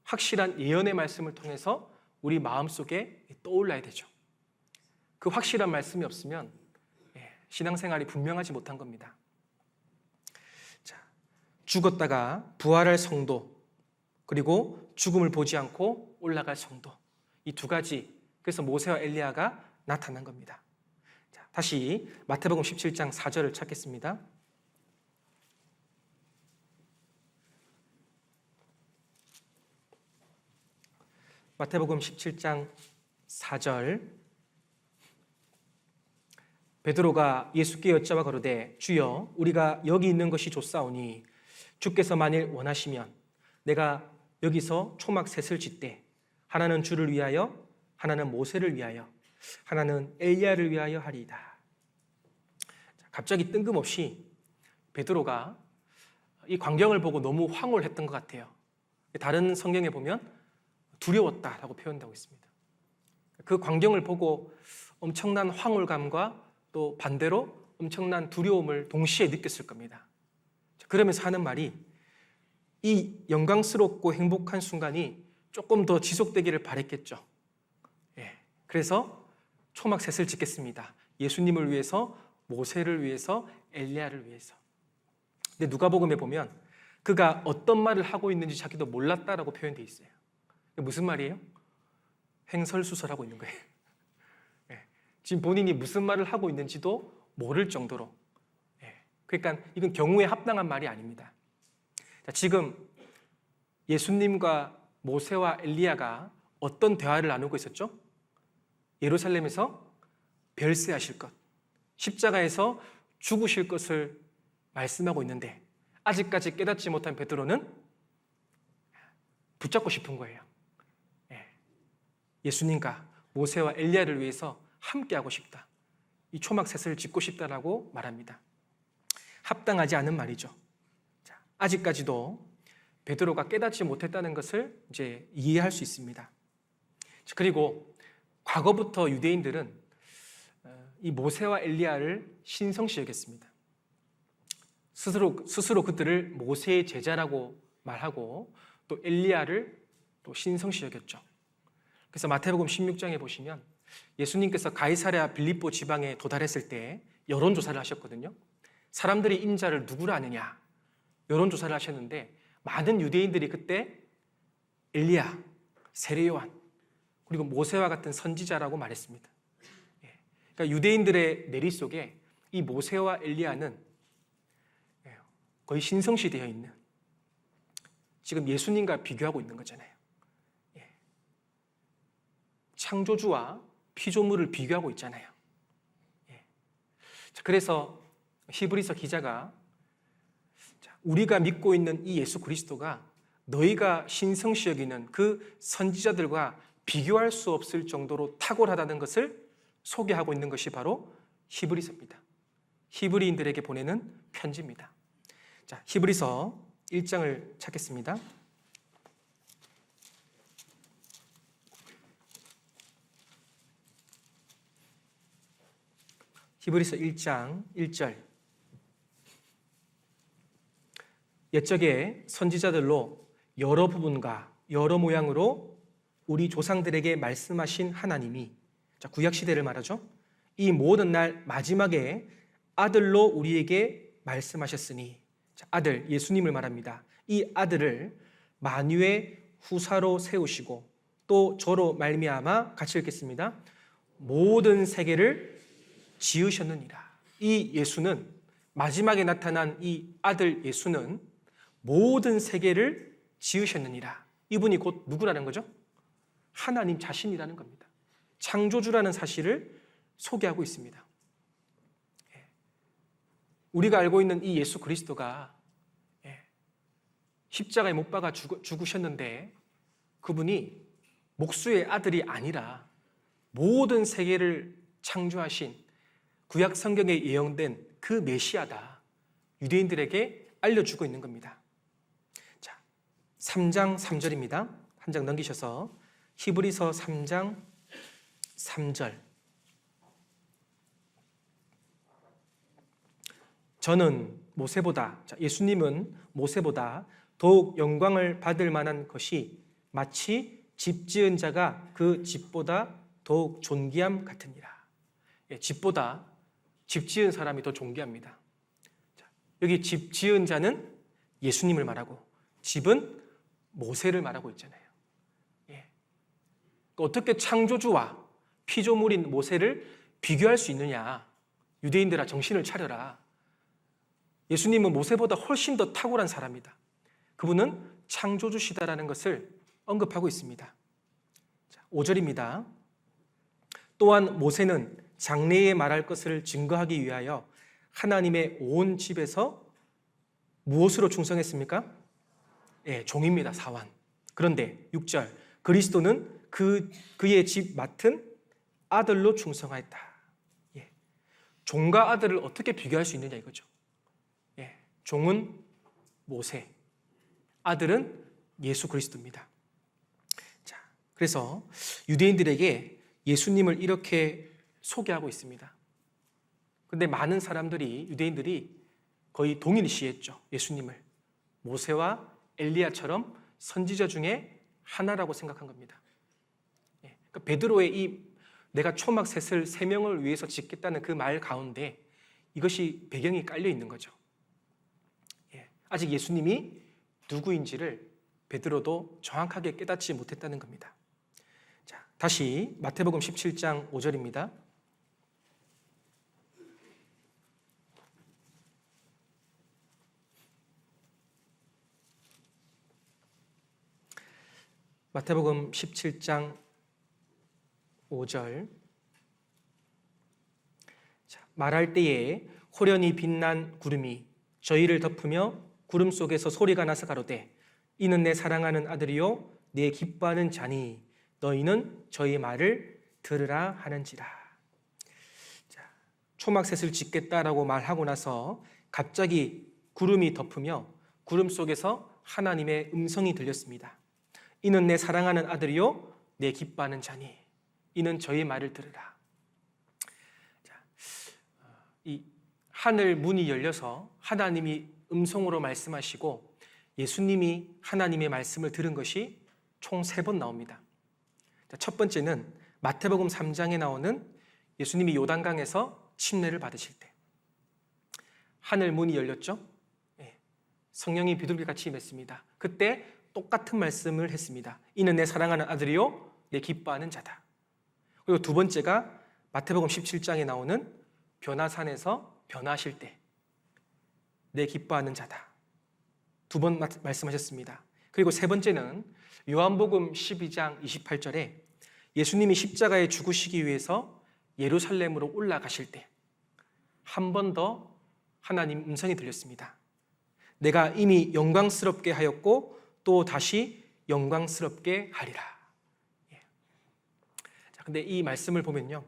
확실한 예언의 말씀을 통해서 우리 마음속에 떠올라야 되죠. 그 확실한 말씀이 없으면 신앙생활이 분명하지 못한 겁니다. 자, 죽었다가 부활할 성도, 그리고 죽음을 보지 않고 올라갈 성도, 이 두 가지, 그래서 모세와 엘리야가 나타난 겁니다. 자, 다시 마태복음 17장 4절을 찾겠습니다. 마태복음 17장 4절, 베드로가 예수께 여짜와 가로되 주여 우리가 여기 있는 것이 좋사오니 주께서 만일 원하시면 내가 여기서 초막 셋을 짓되 하나는 주를 위하여 하나는 모세를 위하여 하나는 엘리야를 위하여 하리이다. 갑자기 뜬금없이 베드로가 이 광경을 보고 너무 황홀했던 것 같아요. 다른 성경에 보면 두려웠다라고 표현하고 있습니다. 그 광경을 보고 엄청난 황홀감과 또 반대로 엄청난 두려움을 동시에 느꼈을 겁니다. 그러면서 하는 말이 이 영광스럽고 행복한 순간이 조금 더 지속되기를 바랬겠죠. 그래서 초막 셋을 짓겠습니다. 예수님을 위해서, 모세를 위해서, 엘리야를 위해서. 근데 누가복음에 보면 그가 어떤 말을 하고 있는지 자기도 몰랐다라고 표현되어 있어요. 무슨 말이에요? 횡설수설하고 있는 거예요. 지금 본인이 무슨 말을 하고 있는지도 모를 정도로. 그러니까 이건 경우에 합당한 말이 아닙니다. 자, 지금 예수님과 모세와 엘리야가 어떤 대화를 나누고 있었죠? 예루살렘에서 별세하실 것, 십자가에서 죽으실 것을 말씀하고 있는데 아직까지 깨닫지 못한 베드로는 붙잡고 싶은 거예요. 예수님과 모세와 엘리야를 위해서 함께하고 싶다. 이 초막셋을 짓고 싶다라고 말합니다. 합당하지 않은 말이죠. 자, 아직까지도 베드로가 깨닫지 못했다는 것을 이제 이해할 수 있습니다. 그리고 과거부터 유대인들은 이 모세와 엘리야를 신성시 여겼습니다. 스스로 그들을 모세의 제자라고 말하고 또 엘리야를 또 신성시 여겼죠. 그래서 마태복음 16장에 보시면 예수님께서 가이사랴 빌립보 지방에 도달했을 때 여론조사를 하셨거든요. 사람들이 인자를 누구라 아느냐 여론조사를 하셨는데 많은 유대인들이 그때 엘리야, 세례 요한, 그리고 모세와 같은 선지자라고 말했습니다. 그러니까 유대인들의 내리 속에 이 모세와 엘리야는 거의 신성시되어 있는, 지금 예수님과 비교하고 있는 거잖아요. 창조주와 피조물을 비교하고 있잖아요. 그래서 히브리서 기자가 우리가 믿고 있는 이 예수 그리스도가 너희가 신성시 여기는 그 선지자들과 비교할 수 없을 정도로 탁월하다는 것을 소개하고 있는 것이 바로 히브리서입니다. 히브리인들에게 보내는 편지입니다. 자, 히브리서 1장을 찾겠습니다. 히브리서 1장 1절. 옛적에 선지자들로 여러 부분과 여러 모양으로 우리 조상들에게 말씀하신 하나님이, 자, 구약 시대를 말하죠. 이 모든 날 마지막에 아들로 우리에게 말씀하셨으니, 아들 예수님을 말합니다. 이 아들을 만유의 후사로 세우시고 또 저로 말미암아 같이 읽겠습니다. 모든 세계를 지으셨느니라. 이 예수는, 마지막에 나타난 이 아들 예수는 모든 세계를 지으셨느니라. 이분이 곧 누구라는 거죠? 하나님 자신이라는 겁니다. 창조주라는 사실을 소개하고 있습니다. 우리가 알고 있는 이 예수 그리스도가 십자가에 못 박아 죽으셨는데 그분이 목수의 아들이 아니라 모든 세계를 창조하신 구약 성경에 예언된 그 메시아다, 유대인들에게 알려주고 있는 겁니다. 자, 3장 3절입니다. 한 장 넘기셔서 히브리서 3장 3절. 저는 모세보다, 예수님은 모세보다 더욱 영광을 받을 만한 것이 마치 집 지은 자가 그 집보다 더욱 존귀함 같으니라. 집보다 집 지은 사람이 더 존귀합니다. 여기 집 지은 자는 예수님을 말하고 집은 모세를 말하고 있잖아요. 어떻게 창조주와 피조물인 모세를 비교할 수 있느냐? 유대인들아, 정신을 차려라. 예수님은 모세보다 훨씬 더 탁월한 사람이다. 그분은 창조주시다라는 것을 언급하고 있습니다. 5절입니다. 또한 모세는 장래에 말할 것을 증거하기 위하여 하나님의 온 집에서 무엇으로 충성했습니까? 종입니다. 사환. 그런데 6절, 그리스도는 그의 집 맡은 아들로 충성하였다. 종과 아들을 어떻게 비교할 수 있느냐 이거죠. 종은 모세, 아들은 예수 그리스도입니다. 자, 그래서 유대인들에게 예수님을 이렇게 소개하고 있습니다. 그런데 많은 사람들이, 유대인들이 거의 동일시했죠. 예수님을 모세와 엘리야처럼 선지자 중에 하나라고 생각한 겁니다. 그러니까 베드로의 이 내가 초막 셋을 3명을 위해서 짓겠다는 그 말 가운데 이것이 배경이 깔려 있는 거죠. 아직 예수님이 누구인지를 베드로도 정확하게 깨닫지 못했다는 겁니다. 자, 다시 마태복음 17장 5절입니다. 마태복음 17장 5절. 자, 말할 때에 호련히 빛난 구름이 저희를 덮으며 구름 속에서 소리가 나서 가로되 이는 내 사랑하는 아들이요 내 기뻐하는 자니 너희는 저희 말을 들으라 하는지라. 자, 초막셋을 짓겠다라고 말하고 나서 갑자기 구름이 덮으며 구름 속에서 하나님의 음성이 들렸습니다. 이는 내 사랑하는 아들이요 내 기뻐하는 자니 이는 저희 말을 들으라. 자, 이 하늘 문이 열려서 하나님이 음성으로 말씀하시고 예수님이 하나님의 말씀을 들은 것이 총 3번 나옵니다. 첫 번째는 마태복음 3장에 나오는 예수님이 요단강에서 침례를 받으실 때 하늘 문이 열렸죠. 성령이 비둘기같이 임했습니다. 그때 똑같은 말씀을 했습니다. 이는 내 사랑하는 아들이요 내 기뻐하는 자다. 그리고 두 번째가 마태복음 17장에 나오는 변화산에서 변화하실 때 내 기뻐하는 자다. 2번 말씀하셨습니다. 그리고 세 번째는 요한복음 12장 28절에 예수님이 십자가에 죽으시기 위해서 예루살렘으로 올라가실 때 한 번 더 하나님 음성이 들렸습니다. 내가 이미 영광스럽게 하였고 또 다시 영광스럽게 하리라. 자, 근데 이 말씀을 보면요.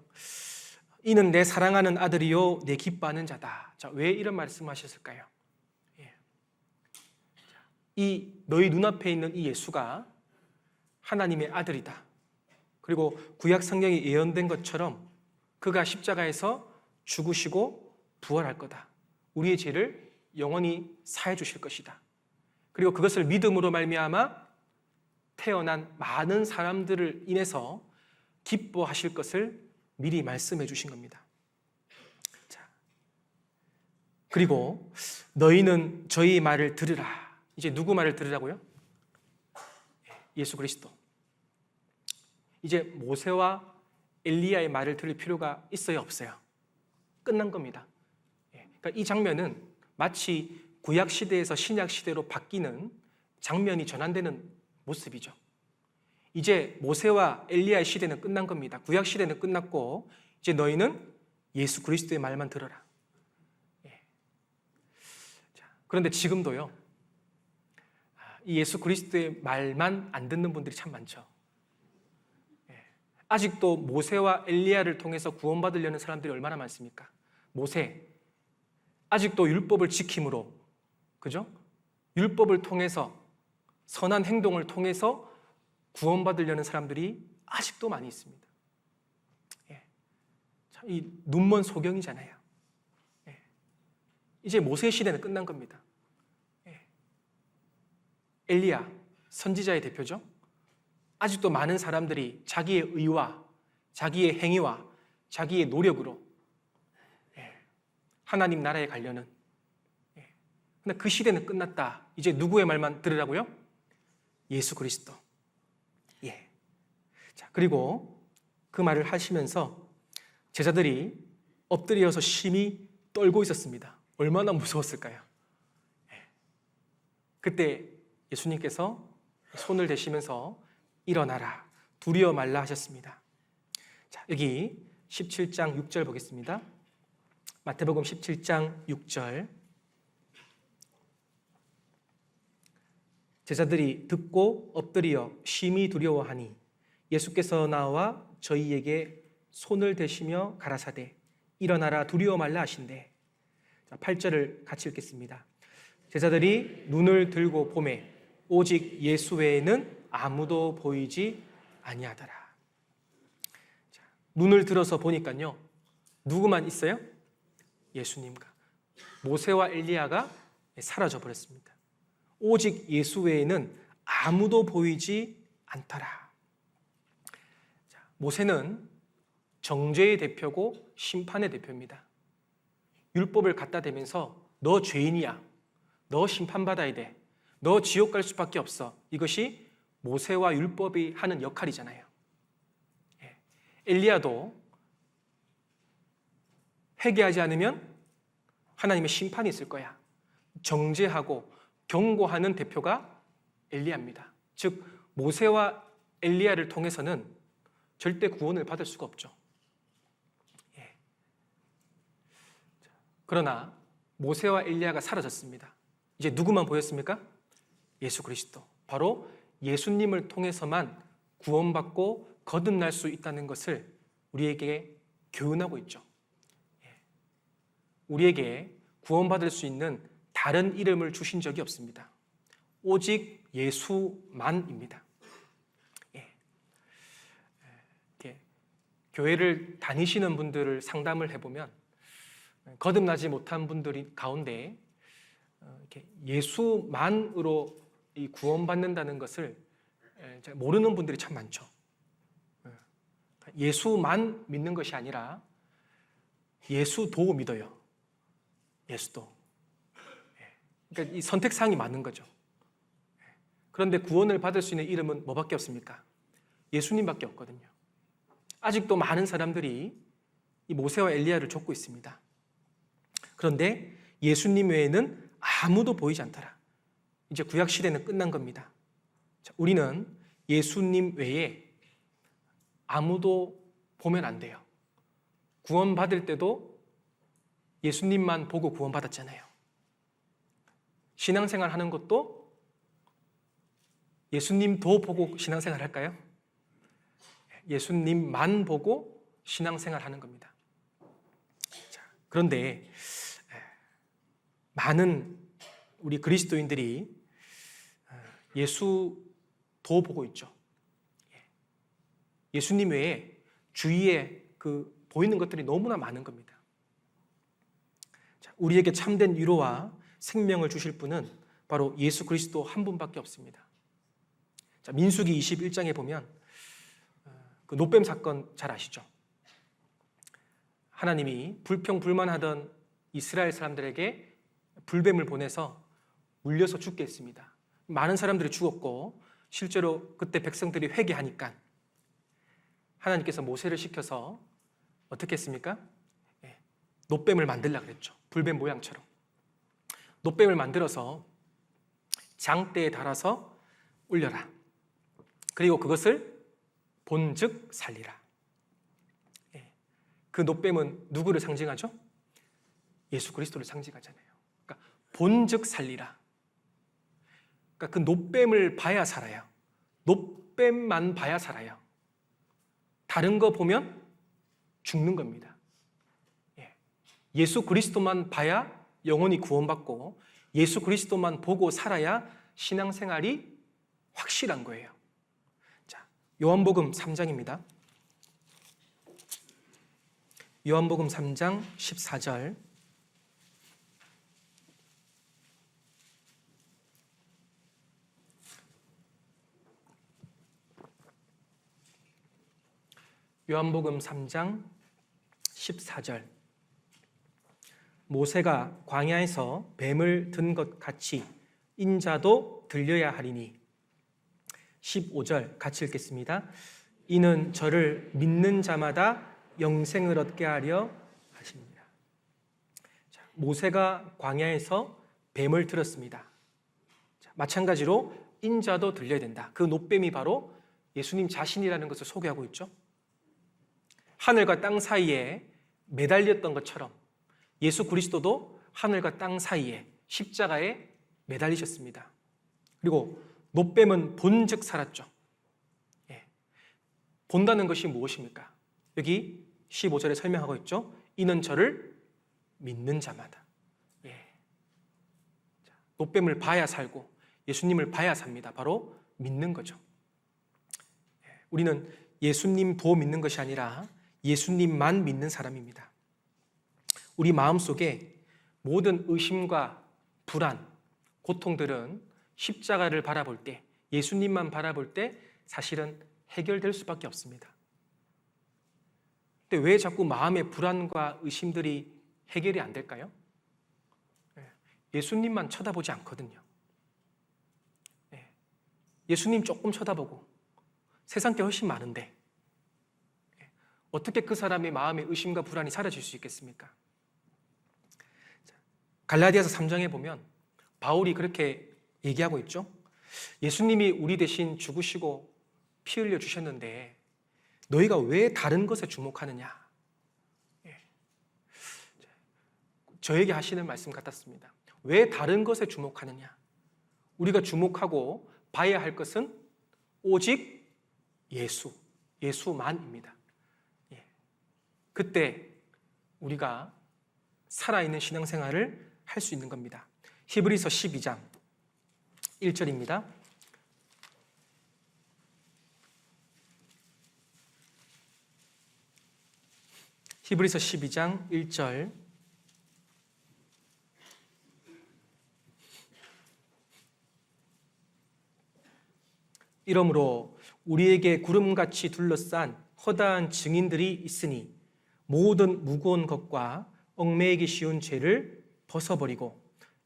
이는 내 사랑하는 아들이요 내 기뻐하는 자다. 자, 왜 이런 말씀하셨을까요? 이 너희 눈앞에 있는 이 예수가 하나님의 아들이다. 그리고 구약 성경이 예언된 것처럼 그가 십자가에서 죽으시고 부활할 거다. 우리의 죄를 영원히 사해 주실 것이다. 그리고 그것을 믿음으로 말미암아 태어난 많은 사람들을 인해서 기뻐하실 것을 미리 말씀해 주신 겁니다. 자, 그리고 너희는 저희 말을 들으라. 이제 누구 말을 들으라고요? 예수 그리스도. 이제 모세와 엘리야의 말을 들을 필요가 있어요, 없어요? 끝난 겁니다. 그러니까 이 장면은 마치 구약 시대에서 신약 시대로 바뀌는 장면이 전환되는 모습이죠. 이제 모세와 엘리야의 시대는 끝난 겁니다. 구약 시대는 끝났고 이제 너희는 예수 그리스도의 말만 들어라. 그런데 지금도요, 이 예수 그리스도의 말만 안 듣는 분들이 참 많죠. 아직도 모세와 엘리야를 통해서 구원받으려는 사람들이 얼마나 많습니까? 모세, 아직도 율법을 지킴으로, 그죠? 율법을 통해서, 선한 행동을 통해서 구원받으려는 사람들이 아직도 많이 있습니다. 이 눈먼 소경이잖아요. 이제 모세 시대는 끝난 겁니다. 엘리야, 선지자의 대표죠. 아직도 많은 사람들이 자기의 의와 자기의 행위와 자기의 노력으로 하나님 나라에 가려는, 근데 그 시대는 끝났다. 이제 누구의 말만 들으라고요? 예수 그리스도. 자, 그리고 그 말을 하시면서 제자들이 엎드려서 심히 떨고 있었습니다. 얼마나 무서웠을까요? 그때 예수님께서 손을 대시면서 일어나라, 두려워 말라 하셨습니다. 자, 여기 17장 6절 보겠습니다. 마태복음 17장 6절. 제자들이 듣고 엎드려 심히 두려워하니 예수께서 나와 저희에게 손을 대시며 가라사대 일어나라 두려워 말라 하신대. 8절을 같이 읽겠습니다. 제자들이 눈을 들고 보매 오직 예수 외에는 아무도 보이지 아니하더라. 자, 눈을 들어서 보니까요, 누구만 있어요? 예수님과 모세와 엘리야가 사라져 버렸습니다. 오직 예수 외에는 아무도 보이지 않더라. 자, 모세는 정죄의 대표고 심판의 대표입니다. 율법을 갖다 대면서 너 죄인이야, 너 심판받아야 돼, 너 지옥 갈 수밖에 없어. 이것이 모세와 율법이 하는 역할이잖아요. 엘리야도 회개하지 않으면 하나님의 심판이 있을 거야. 정죄하고 경고하는 대표가 엘리야입니다. 즉 모세와 엘리야를 통해서는 절대 구원을 받을 수가 없죠. 그러나 모세와 엘리야가 사라졌습니다. 이제 누구만 보였습니까? 예수 그리스도. 바로 예수님을 통해서만 구원받고 거듭날 수 있다는 것을 우리에게 교훈하고 있죠. 우리에게 구원받을 수 있는 다른 이름을 주신 적이 없습니다. 오직 예수만입니다. 교회를 다니시는 분들을 상담을 해보면 거듭나지 못한 분들이 가운데 예수만으로 이 구원받는다는 것을 모르는 분들이 참 많죠. 예수만 믿는 것이 아니라 예수도 믿어요. 예수도. 그러니까 이 선택사항이 많은 거죠. 그런데 구원을 받을 수 있는 이름은 뭐밖에 없습니까? 예수님밖에 없거든요. 아직도 많은 사람들이 이 모세와 엘리야를 좇고 있습니다. 그런데 예수님 외에는 아무도 보이지 않더라. 이제 구약 시대는 끝난 겁니다. 자, 우리는 예수님 외에 아무도 보면 안 돼요. 구원받을 때도 예수님만 보고 구원받았잖아요. 신앙생활 하는 것도 예수님도 보고 신앙생활 할까요? 예수님만 보고 신앙생활 하는 겁니다. 자, 그런데 많은 우리 그리스도인들이 예수도 보고 있죠. 예수님 외에 주위에 보이는 것들이 너무나 많은 겁니다. 자, 우리에게 참된 위로와 생명을 주실 분은 바로 예수 그리스도 한 분밖에 없습니다. 자, 민수기 21장에 보면 그 노뱀 사건 잘 아시죠? 하나님이 불평불만하던 이스라엘 사람들에게 불뱀을 보내서 물려서 죽게 했습니다. 많은 사람들이 죽었고 실제로 그때 백성들이 회개하니까 하나님께서 모세를 시켜서 어떻게 했습니까? 놋뱀을 만들려고 그랬죠. 불뱀 모양처럼. 놋뱀을 만들어서 장대에 달아서 올려라. 그리고 그것을 본즉 살리라. 그 놋뱀은 누구를 상징하죠? 예수 그리스도를 상징하잖아요. 그러니까 본즉 살리라. 그러니까 그 놋뱀을 봐야 살아요. 놋뱀만 봐야 살아요. 다른 거 보면 죽는 겁니다. 예수 그리스도만 봐야 영혼이 구원받고 예수 그리스도만 보고 살아야 신앙생활이 확실한 거예요. 자, 요한복음 3장입니다. 요한복음 3장 14절. 요한복음 3장 14절. 모세가 광야에서 뱀을 든 것 같이 인자도 들려야 하리니. 15절 같이 읽겠습니다. 이는 저를 믿는 자마다 영생을 얻게 하려 하십니다. 자, 모세가 광야에서 뱀을 들었습니다. 자, 마찬가지로 인자도 들려야 된다. 그 놋뱀이 바로 예수님 자신이라는 것을 소개하고 있죠. 하늘과 땅 사이에 매달렸던 것처럼 예수 그리스도도 하늘과 땅 사이에 십자가에 매달리셨습니다. 그리고 놋뱀은 본즉 살았죠. 본다는 것이 무엇입니까? 여기 15절에 설명하고 있죠. 이는 저를 믿는 자마다. 놋뱀을 봐야 살고 예수님을 봐야 삽니다. 바로 믿는 거죠. 우리는 예수님 도 믿는 것이 아니라 예수님만 믿는 사람입니다. 우리 마음속에 모든 의심과 불안, 고통들은 십자가를 바라볼 때, 예수님만 바라볼 때 사실은 해결될 수밖에 없습니다. 근데 왜 자꾸 마음의 불안과 의심들이 해결이 안 될까요? 예수님만 쳐다보지 않거든요. 예수님 조금 쳐다보고 세상 게 훨씬 많은데 어떻게 그 사람의 마음의 의심과 불안이 사라질 수 있겠습니까? 갈라디아서 3장에 보면 바울이 그렇게 얘기하고 있죠. 예수님이 우리 대신 죽으시고 피 흘려 주셨는데 너희가 왜 다른 것에 주목하느냐? 저에게 하시는 말씀 같았습니다. 왜 다른 것에 주목하느냐? 우리가 주목하고 봐야 할 것은 오직 예수만입니다. 그때 우리가 살아있는 신앙생활을 할 수 있는 겁니다. 히브리서 12장 1절입니다. 히브리서 12장 1절. 이러므로 우리에게 구름같이 둘러싼 허다한 증인들이 있으니 모든 무거운 것과 얽매이기 쉬운 죄를 벗어버리고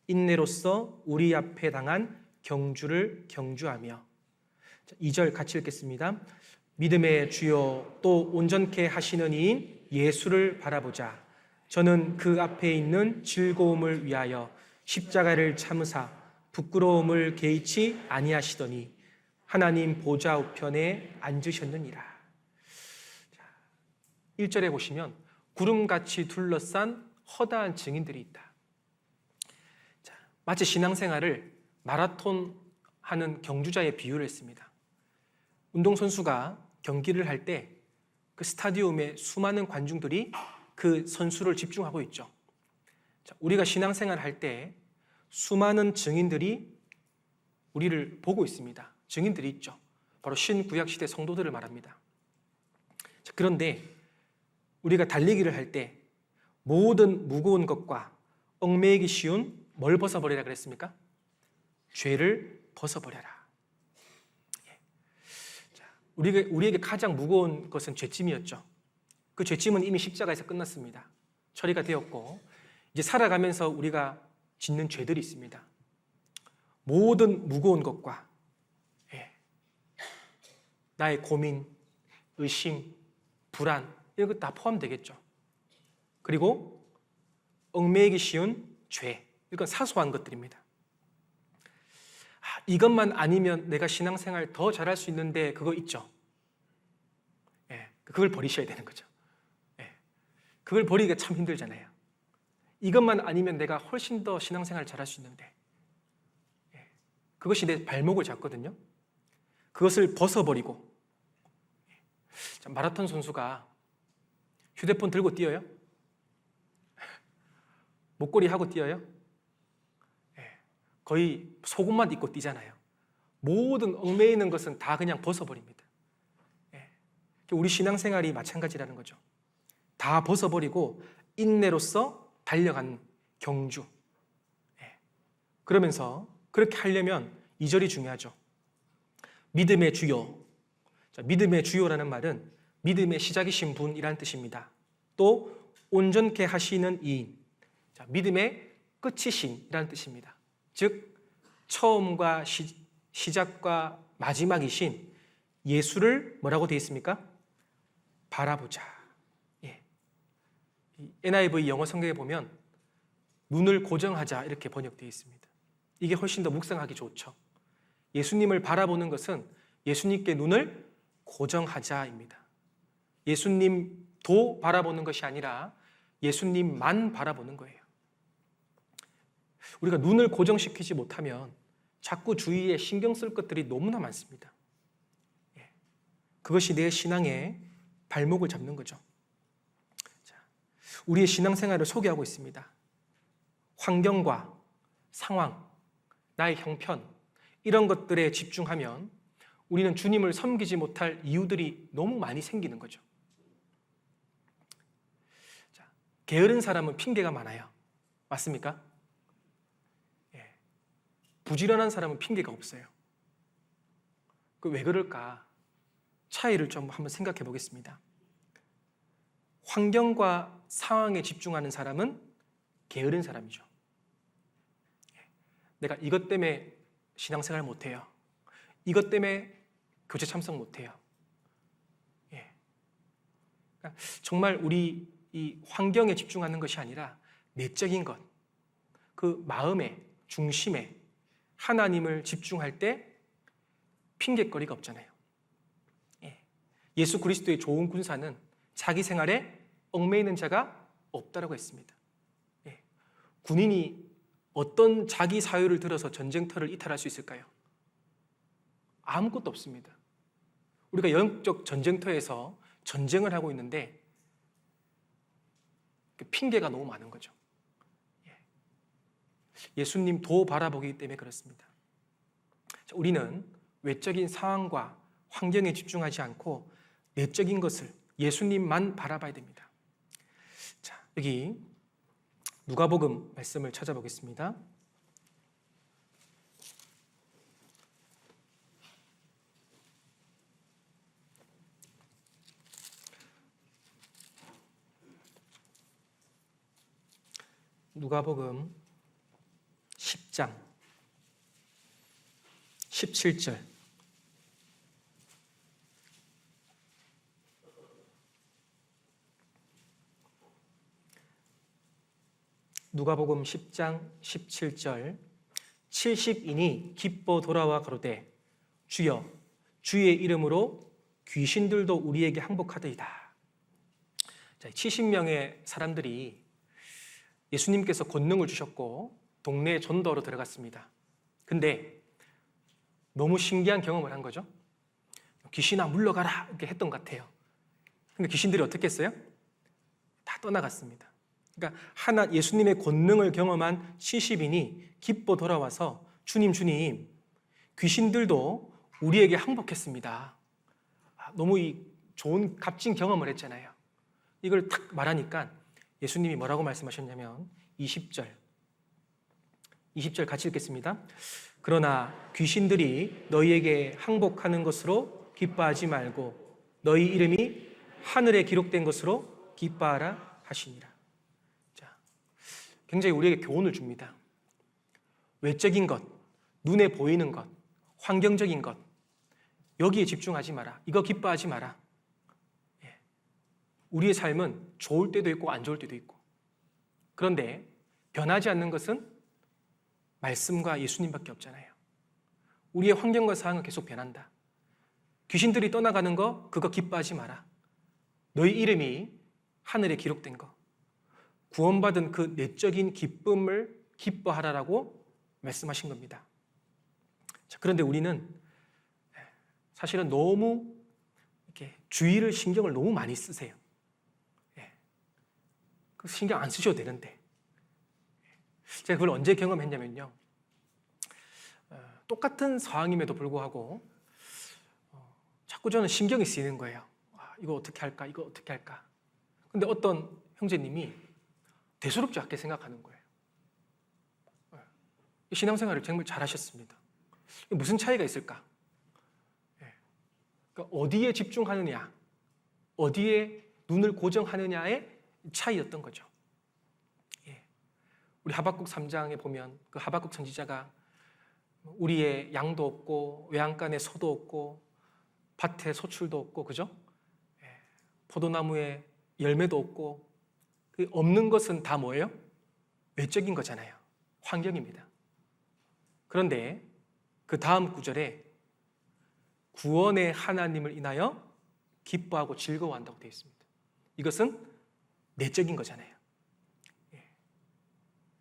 인내로써 우리 앞에 당한 경주를 경주하며. 2절 같이 읽겠습니다. 믿음의 주요 또 온전케 하시는 이인 예수를 바라보자. 저는 그 앞에 있는 즐거움을 위하여 십자가를 참으사 부끄러움을 개의치 아니하시더니 하나님 보좌 우편에 앉으셨느니라. 1절에 보시면 구름같이 둘러싼 허다한 증인들이 있다. 마치 신앙생활을 마라톤 하는 경주자의 비유를 했습니다. 운동선수가 경기를 할 때 그 스타디움에 수많은 관중들이 그 선수를 집중하고 있죠. 우리가 신앙생활 할 때 수많은 증인들이 우리를 보고 있습니다. 증인들이 있죠. 바로 신구약 시대 성도들을 말합니다. 그런데 우리가 달리기를 할 때 모든 무거운 것과 얽매이기 쉬운 뭘 벗어버리라 그랬습니까? 죄를 벗어버려라. 우리에게 가장 무거운 것은 죄짐이었죠. 그 죄짐은 이미 십자가에서 끝났습니다. 처리가 되었고 이제 살아가면서 우리가 짓는 죄들이 있습니다. 모든 무거운 것과 나의 고민, 의심, 불안 이런 것 다 포함되겠죠. 그리고 얽매이기 쉬운 죄, 이건 사소한 것들입니다. 이것만 아니면 내가 신앙생활 더 잘할 수 있는데 그거 있죠. 그걸 버리셔야 되는 거죠. 그걸 버리기가 참 힘들잖아요. 이것만 아니면 내가 훨씬 더 신앙생활 잘할 수 있는데 그것이 내 발목을 잡거든요. 그것을 벗어버리고 마라톤 선수가 휴대폰 들고 뛰어요? 목걸이 하고 뛰어요? 거의 속옷만 입고 뛰잖아요. 모든 얽매이는 것은 다 그냥 벗어버립니다. 우리 신앙생활이 마찬가지라는 거죠. 다 벗어버리고 인내로서 달려간 경주. 그러면서 그렇게 하려면 2절이 중요하죠. 믿음의 주요. 믿음의 주요라는 말은 믿음의 시작이신 분이라는 뜻입니다. 또 온전케 하시는 이인. 믿음의 끝이신이라는 뜻입니다. 즉 처음과 시작과 마지막이신 예수를 뭐라고 되어 있습니까? 바라보자. NIV 영어 성경에 보면 눈을 고정하자 이렇게 번역되어 있습니다. 이게 훨씬 더 묵상하기 좋죠. 예수님을 바라보는 것은 예수님께 눈을 고정하자입니다. 예수님도 바라보는 것이 아니라 예수님만 바라보는 거예요. 우리가 눈을 고정시키지 못하면 자꾸 주위에 신경 쓸 것들이 너무나 많습니다. 그것이 내 신앙의 발목을 잡는 거죠. 우리의 신앙생활을 소개하고 있습니다. 환경과 상황, 나의 형편 이런 것들에 집중하면 우리는 주님을 섬기지 못할 이유들이 너무 많이 생기는 거죠. 게으른 사람은 핑계가 많아요. 맞습니까? 부지런한 사람은 핑계가 없어요. 왜 그럴까? 차이를 좀 한번 생각해 보겠습니다. 환경과 상황에 집중하는 사람은 게으른 사람이죠. 내가 이것 때문에 신앙생활 못해요. 이것 때문에 교제 참석 못해요. 정말 우리 이 환경에 집중하는 것이 아니라 내적인 것, 그 마음의 중심에 하나님을 집중할 때 핑계거리가 없잖아요. 예수 그리스도의 좋은 군사는 자기 생활에 얽매이는 자가 없다라고 했습니다. 군인이 어떤 자기 사유를 들어서 전쟁터를 이탈할 수 있을까요? 아무것도 없습니다. 우리가 영적 전쟁터에서 전쟁을 하고 있는데 핑계가 너무 많은 거죠. 예수님 도 바라보기 때문에 그렇습니다. 우리는 외적인 상황과 환경에 집중하지 않고 내적인 것을 예수님만 바라봐야 됩니다. 자, 여기 누가복음 말씀을 찾아보겠습니다. 누가복음 10장 17절. 누가복음 10장 17절. 70인이 기뻐 돌아와 가로되 주여 주의 이름으로 귀신들도 우리에게 항복하더이다. 70명의 사람들이 예수님께서 권능을 주셨고 동네 전도로 들어갔습니다. 근데 너무 신기한 경험을 한 거죠. 귀신아 물러가라 이렇게 했던 것 같아요. 근데 귀신들이 어떻게 했어요? 다 떠나갔습니다. 그러니까 예수님의 권능을 경험한 70인이 기뻐 돌아와서 주님 귀신들도 우리에게 항복했습니다. 너무 좋은 값진 경험을 했잖아요. 이걸 탁 말하니까 예수님이 뭐라고 말씀하셨냐면 20절 같이 읽겠습니다. 그러나 귀신들이 너희에게 항복하는 것으로 기뻐하지 말고 너희 이름이 하늘에 기록된 것으로 기뻐하라 하시니라. 자, 굉장히 우리에게 교훈을 줍니다. 외적인 것, 눈에 보이는 것, 환경적인 것, 여기에 집중하지 마라. 이거 기뻐하지 마라. 우리의 삶은 좋을 때도 있고 안 좋을 때도 있고, 그런데 변하지 않는 것은 말씀과 예수님밖에 없잖아요. 우리의 환경과 상황은 계속 변한다. 귀신들이 떠나가는 거, 그거 기뻐하지 마라. 너희 이름이 하늘에 기록된 거, 구원받은 그 내적인 기쁨을 기뻐하라라고 말씀하신 겁니다. 자, 그런데 우리는 사실은 너무 이렇게 주의를, 신경을 너무 많이 쓰세요. 그 신경 안 쓰셔도 되는데, 제가 그걸 언제 경험했냐면요, 똑같은 상황임에도 불구하고 자꾸 저는 신경이 쓰이는 거예요. 이거 어떻게 할까? 이거 어떻게 할까? 근데 어떤 형제님이 대수롭지 않게 생각하는 거예요. 신앙생활을 정말 잘하셨습니다. 무슨 차이가 있을까? 그러니까 어디에 집중하느냐, 어디에 눈을 고정하느냐의 차이였던 거죠. 우리 하박국 3장에 보면 그 하박국 선지자가 우리의 양도 없고 외양간에 소도 없고 밭에 소출도 없고, 그죠? 포도나무에 열매도 없고, 그 없는 것은 다 뭐예요? 외적인 거잖아요. 환경입니다. 그런데 그 다음 구절에 구원의 하나님을 인하여 기뻐하고 즐거워한다고 되어 있습니다. 이것은 내적인 거잖아요.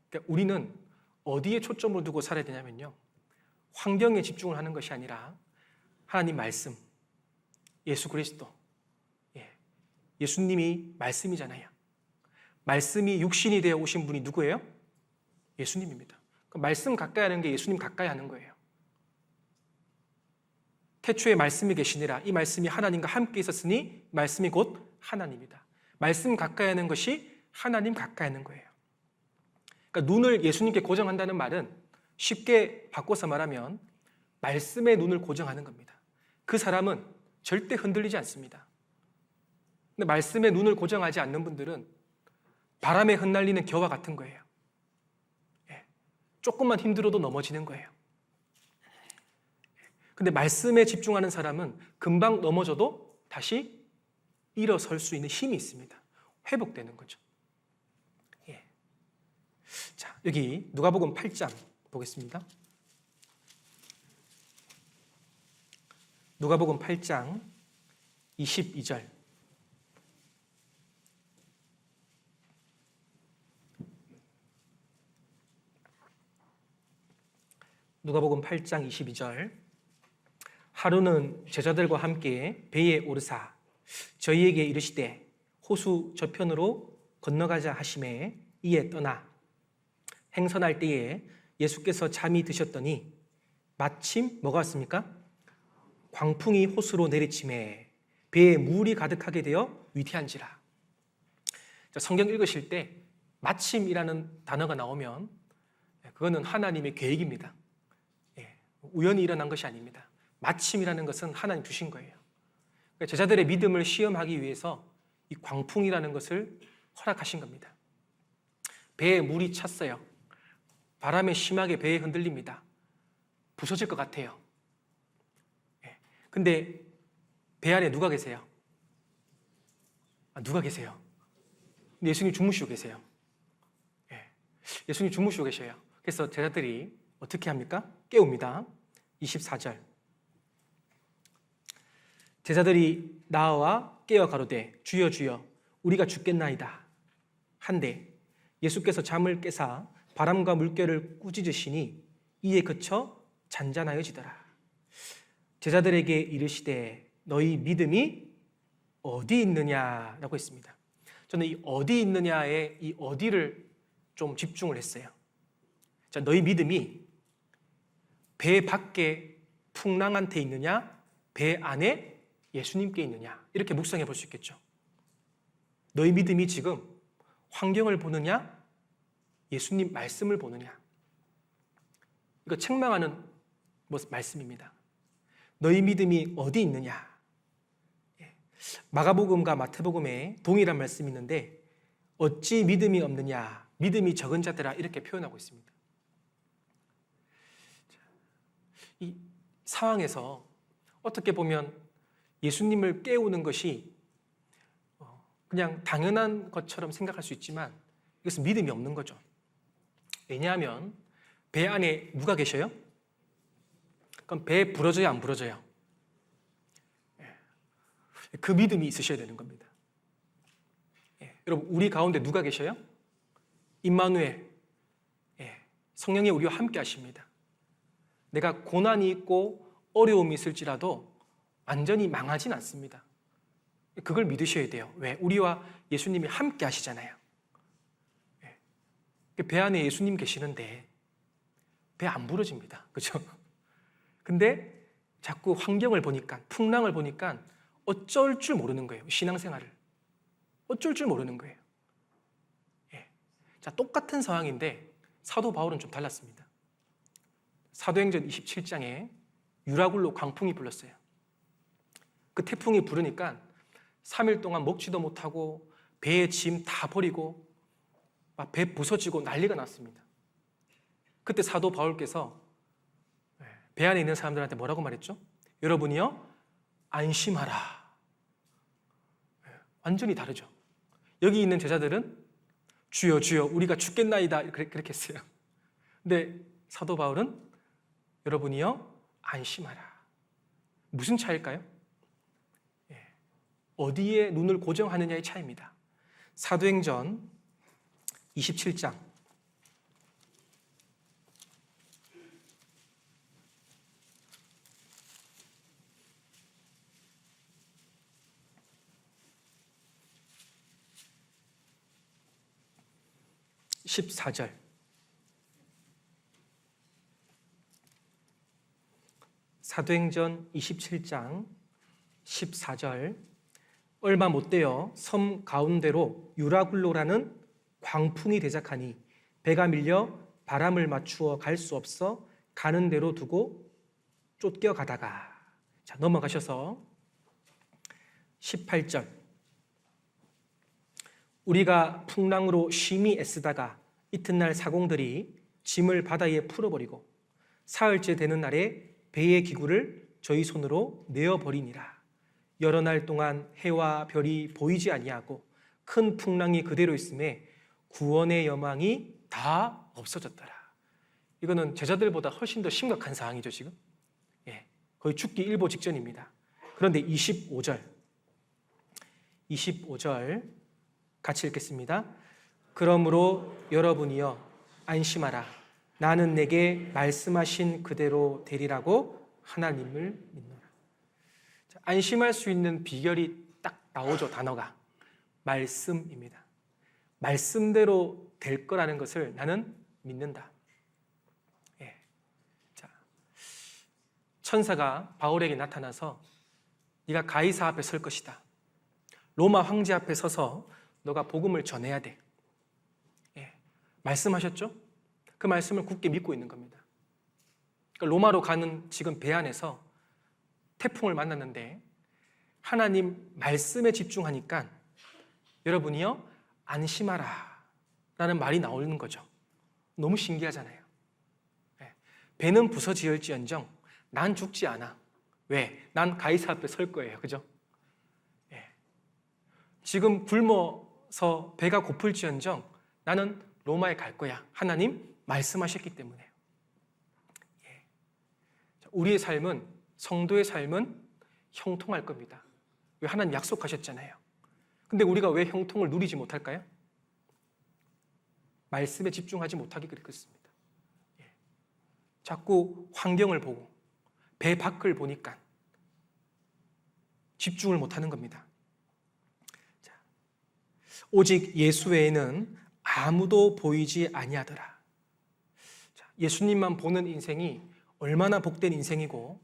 그러니까 우리는 어디에 초점을 두고 살아야 되냐면요, 환경에 집중을 하는 것이 아니라 하나님 말씀, 예수 그리스도, 예수님이 말씀이잖아요. 말씀이 육신이 되어 오신 분이 누구예요? 예수님입니다. 그 말씀 가까이 하는 게 예수님 가까이 하는 거예요. 태초에 말씀이 계시니라. 이 말씀이 하나님과 함께 있었으니 말씀이 곧 하나님이다. 말씀 가까이 하는 것이 하나님 가까이 하는 거예요. 그러니까 눈을 예수님께 고정한다는 말은 쉽게 바꿔서 말하면 말씀에 눈을 고정하는 겁니다. 그 사람은 절대 흔들리지 않습니다. 근데 말씀에 눈을 고정하지 않는 분들은 바람에 흩날리는 겨와 같은 거예요. 조금만 힘들어도 넘어지는 거예요. 근데 말씀에 집중하는 사람은 금방 넘어져도 다시 일어설 수 있는 힘이 있습니다. 회복되는 거죠. 자, 여기 누가복음 8장 보겠습니다. 누가복음 8장 22절. 누가복음 8장 22절. 하루는 제자들과 함께 배에 오르사 저희에게 이르시되 호수 저편으로 건너가자 하시매 이에 떠나 행선할 때에 예수께서 잠이 드셨더니 마침 뭐가 왔습니까? 광풍이 호수로 내리침에 배에 물이 가득하게 되어 위태한지라. 성경 읽으실 때 마침이라는 단어가 나오면 그거는 하나님의 계획입니다. 우연히 일어난 것이 아닙니다. 마침이라는 것은 하나님 주신 거예요. 제자들의 믿음을 시험하기 위해서 이 광풍이라는 것을 허락하신 겁니다. 배에 물이 찼어요. 바람에 심하게 배에 흔들립니다. 부서질 것 같아요. 근데 배 안에 누가 계세요? 누가 계세요? 예수님 주무시고 계세요. 예수님 주무시고 계셔요. 그래서 제자들이 어떻게 합니까? 깨웁니다. 24절. 제자들이 나와 깨어 가로되 주여 주여 우리가 죽겠나이다 한데 예수께서 잠을 깨사 바람과 물결을 꾸짖으시니 이에 그쳐 잔잔하여지더라. 제자들에게 이르시되 너희 믿음이 어디 있느냐라고 했습니다. 저는 이 어디 있느냐에 이 어디를 좀 집중을 했어요. 자, 너희 믿음이 배 밖에 풍랑한 데 있느냐, 배 안에 예수님께 있느냐, 이렇게 묵상해 볼 수 있겠죠. 너희 믿음이 지금 환경을 보느냐, 예수님 말씀을 보느냐. 이거 책망하는 말씀입니다. 너희 믿음이 어디 있느냐. 마가복음과 마태복음에 동일한 말씀이 있는데 어찌 믿음이 없느냐, 믿음이 적은 자들아 이렇게 표현하고 있습니다. 이 상황에서 어떻게 보면 예수님을 깨우는 것이 그냥 당연한 것처럼 생각할 수 있지만 이것은 믿음이 없는 거죠. 왜냐하면 배 안에 누가 계셔요? 그럼 배 부러져요, 안 부러져요? 그 믿음이 있으셔야 되는 겁니다. 여러분, 우리 가운데 누가 계셔요? 임마누엘, 성령이 우리와 함께 하십니다. 내가 고난이 있고 어려움이 있을지라도 완전히 망하진 않습니다. 그걸 믿으셔야 돼요. 왜? 우리와 예수님이 함께 하시잖아요. 배 안에 예수님 계시는데 배 안 부러집니다. 그렇죠? 근데 자꾸 환경을 보니까, 풍랑을 보니까 어쩔 줄 모르는 거예요. 신앙생활을. 어쩔 줄 모르는 거예요. 자, 똑같은 상황인데 사도 바울은 좀 달랐습니다. 사도행전 27장에 유라굴로 광풍이 불렀어요. 그 태풍이 부르니까 3일 동안 먹지도 못하고 배에 짐 다 버리고 막 배 부서지고 난리가 났습니다. 그때 사도 바울께서 배 안에 있는 사람들한테 뭐라고 말했죠? 여러분이요, 안심하라. 완전히 다르죠. 여기 있는 제자들은 주여 주여 우리가 죽겠나이다 그렇게 했어요. 근데 사도 바울은 여러분이요, 안심하라. 무슨 차이일까요? 어디에 눈을 고정하느냐의 차이입니다. 사도행전 27장 14절. 사도행전 27장 14절. 얼마 못되어 섬 가운데로 유라굴로라는 광풍이 대작하니 배가 밀려 바람을 맞추어 갈 수 없어 가는 대로 두고 쫓겨가다가. 자, 넘어가셔서 18절. 우리가 풍랑으로 심히 애쓰다가 이튿날 사공들이 짐을 바다에 풀어버리고 사흘째 되는 날에 배의 기구를 저희 손으로 내어버리니라. 여러 날 동안 해와 별이 보이지 아니하고 큰 풍랑이 그대로 있음에 구원의 여망이 다 없어졌더라. 이거는 제자들보다 훨씬 더 심각한 상황이죠, 지금. 거의 죽기 일보 직전입니다. 그런데 25절 같이 읽겠습니다. 그러므로 여러분이여 안심하라. 나는 내게 말씀하신 그대로 되리라고 하나님을 믿노라. 자, 안심할 수 있는 비결이 딱 나오죠. 단어가 말씀입니다. 말씀대로 될 거라는 것을 나는 믿는다. 자, 천사가 바울에게 나타나서 네가 가이사 앞에 설 것이다. 로마 황제 앞에 서서 너가 복음을 전해야 돼. 말씀하셨죠? 그 말씀을 굳게 믿고 있는 겁니다. 그러니까 로마로 가는 지금 배 안에서 태풍을 만났는데 하나님 말씀에 집중하니까 여러분이요, 안심하라 라는 말이 나오는 거죠. 너무 신기하잖아요. 배는 부서지을지언정 난 죽지 않아. 왜? 난 가이사 앞에 설 거예요. 그죠? 지금 굶어서 배가 고플지언정 나는 로마에 갈 거야. 하나님 말씀하셨기 때문에. 우리의 삶은, 성도의 삶은 형통할 겁니다. 왜? 하나님 약속하셨잖아요. 근데 우리가 왜 형통을 누리지 못할까요? 말씀에 집중하지 못하기 그렇습니다. 자꾸 환경을 보고 배 밖을 보니까 집중을 못하는 겁니다. 자, 오직 예수 외에는 아무도 보이지 아니하더라. 자, 예수님만 보는 인생이 얼마나 복된 인생이고,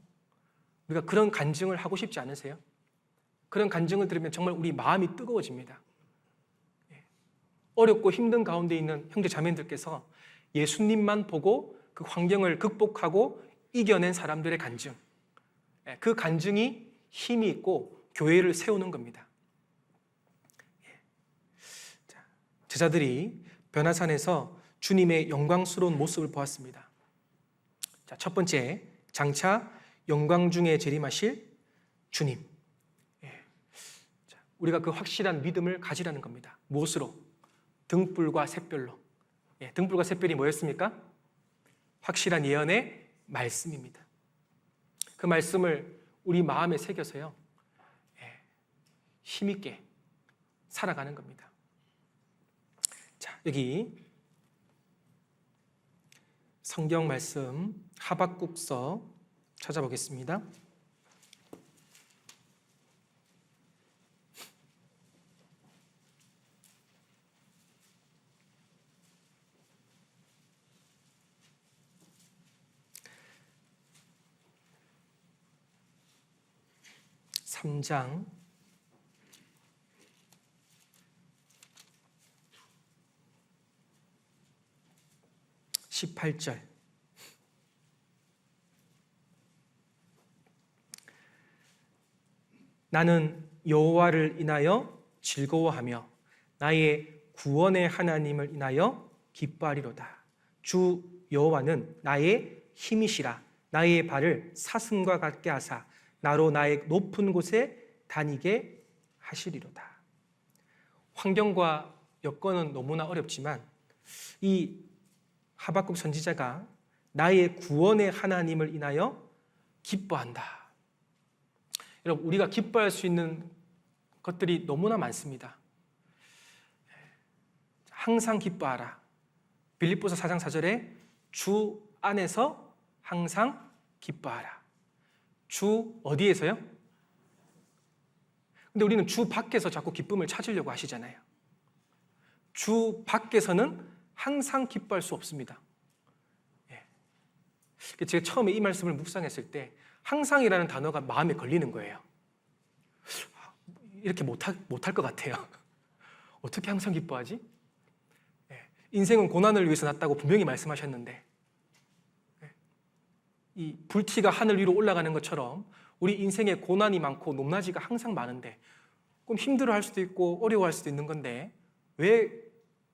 우리가 그런 간증을 하고 싶지 않으세요? 그런 간증을 들으면 정말 우리 마음이 뜨거워집니다. 어렵고 힘든 가운데 있는 형제 자매들께서 예수님만 보고 그 환경을 극복하고 이겨낸 사람들의 간증, 그 간증이 힘이 있고 교회를 세우는 겁니다. 제자들이 변화산에서 주님의 영광스러운 모습을 보았습니다. 자, 첫 번째, 장차 영광 중에 재림하실 주님. 자, 우리가 그 확실한 믿음을 가지라는 겁니다. 무엇으로? 등불과 샛별로. 등불과 샛별이 뭐였습니까? 확실한 예언의 말씀입니다. 그 말씀을 우리 마음에 새겨서요, 힘있게 살아가는 겁니다. 자, 여기 성경 말씀 하박국서 찾아보겠습니다. 삼장 18절. 나는 여호와를 인하여 즐거워하며 나의 구원의 하나님을 인하여 기뻐하리로다. 주 여호와는 나의 힘이시라. 나의 발을 사슴과 같게 하사 나로 나의 높은 곳에 다니게 하시리로다. 환경과 여건은 너무나 어렵지만 이 하박국 선지자가 나의 구원의 하나님을 인하여 기뻐한다. 여러분, 우리가 기뻐할 수 있는 것들이 너무나 많습니다. 항상 기뻐하라. 빌립보서 4장 4절에 주 안에서 항상 기뻐하라. 주 어디에서요? 근데 우리는 주 밖에서 자꾸 기쁨을 찾으려고 하시잖아요. 주 밖에서는 항상 기뻐할 수 없습니다. 제가 처음에 이 말씀을 묵상했을 때 항상이라는 단어가 마음에 걸리는 거예요. 이렇게 못할 것 같아요. 어떻게 항상 기뻐하지? 인생은 고난을 위해서 났다고 분명히 말씀하셨는데 이 불티가 하늘 위로 올라가는 것처럼 우리 인생에 고난이 많고 높낮이가 항상 많은데 좀 힘들어할 수도 있고 어려워할 수도 있는 건데 왜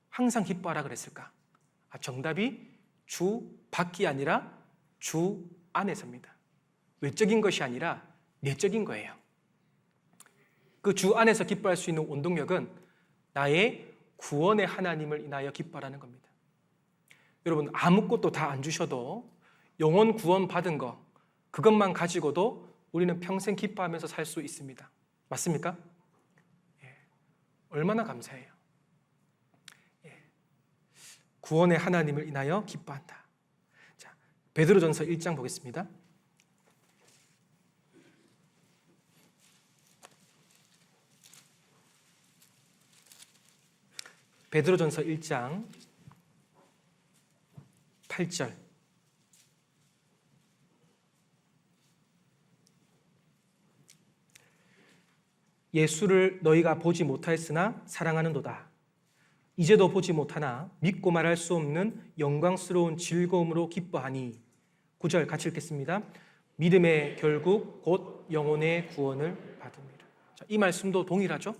항상 기뻐하라 그랬을까? 정답이 주 밖이 아니라 주 안에서입니다. 외적인 것이 아니라 내적인 거예요. 그 주 안에서 기뻐할 수 있는 원동력은 나의 구원의 하나님을 인하여 기뻐하라는 겁니다. 여러분, 아무것도 다 안 주셔도 영원 구원 받은 거 그것만 가지고도 우리는 평생 기뻐하면서 살 수 있습니다. 맞습니까? 얼마나 감사해요. 구원의 하나님을 인하여 기뻐한다. 자, 베드로전서 1장 보겠습니다. 베드로전서 1장 8절. 예수를 너희가 보지 못하였으나 사랑하는도다. 이제도 보지 못하나 믿고 말할 수 없는 영광스러운 즐거움으로 기뻐하니. 9절 같이 읽겠습니다. 믿음의 결국 곧 영혼의 구원을 받음이라. 자, 이 말씀도 동일하죠?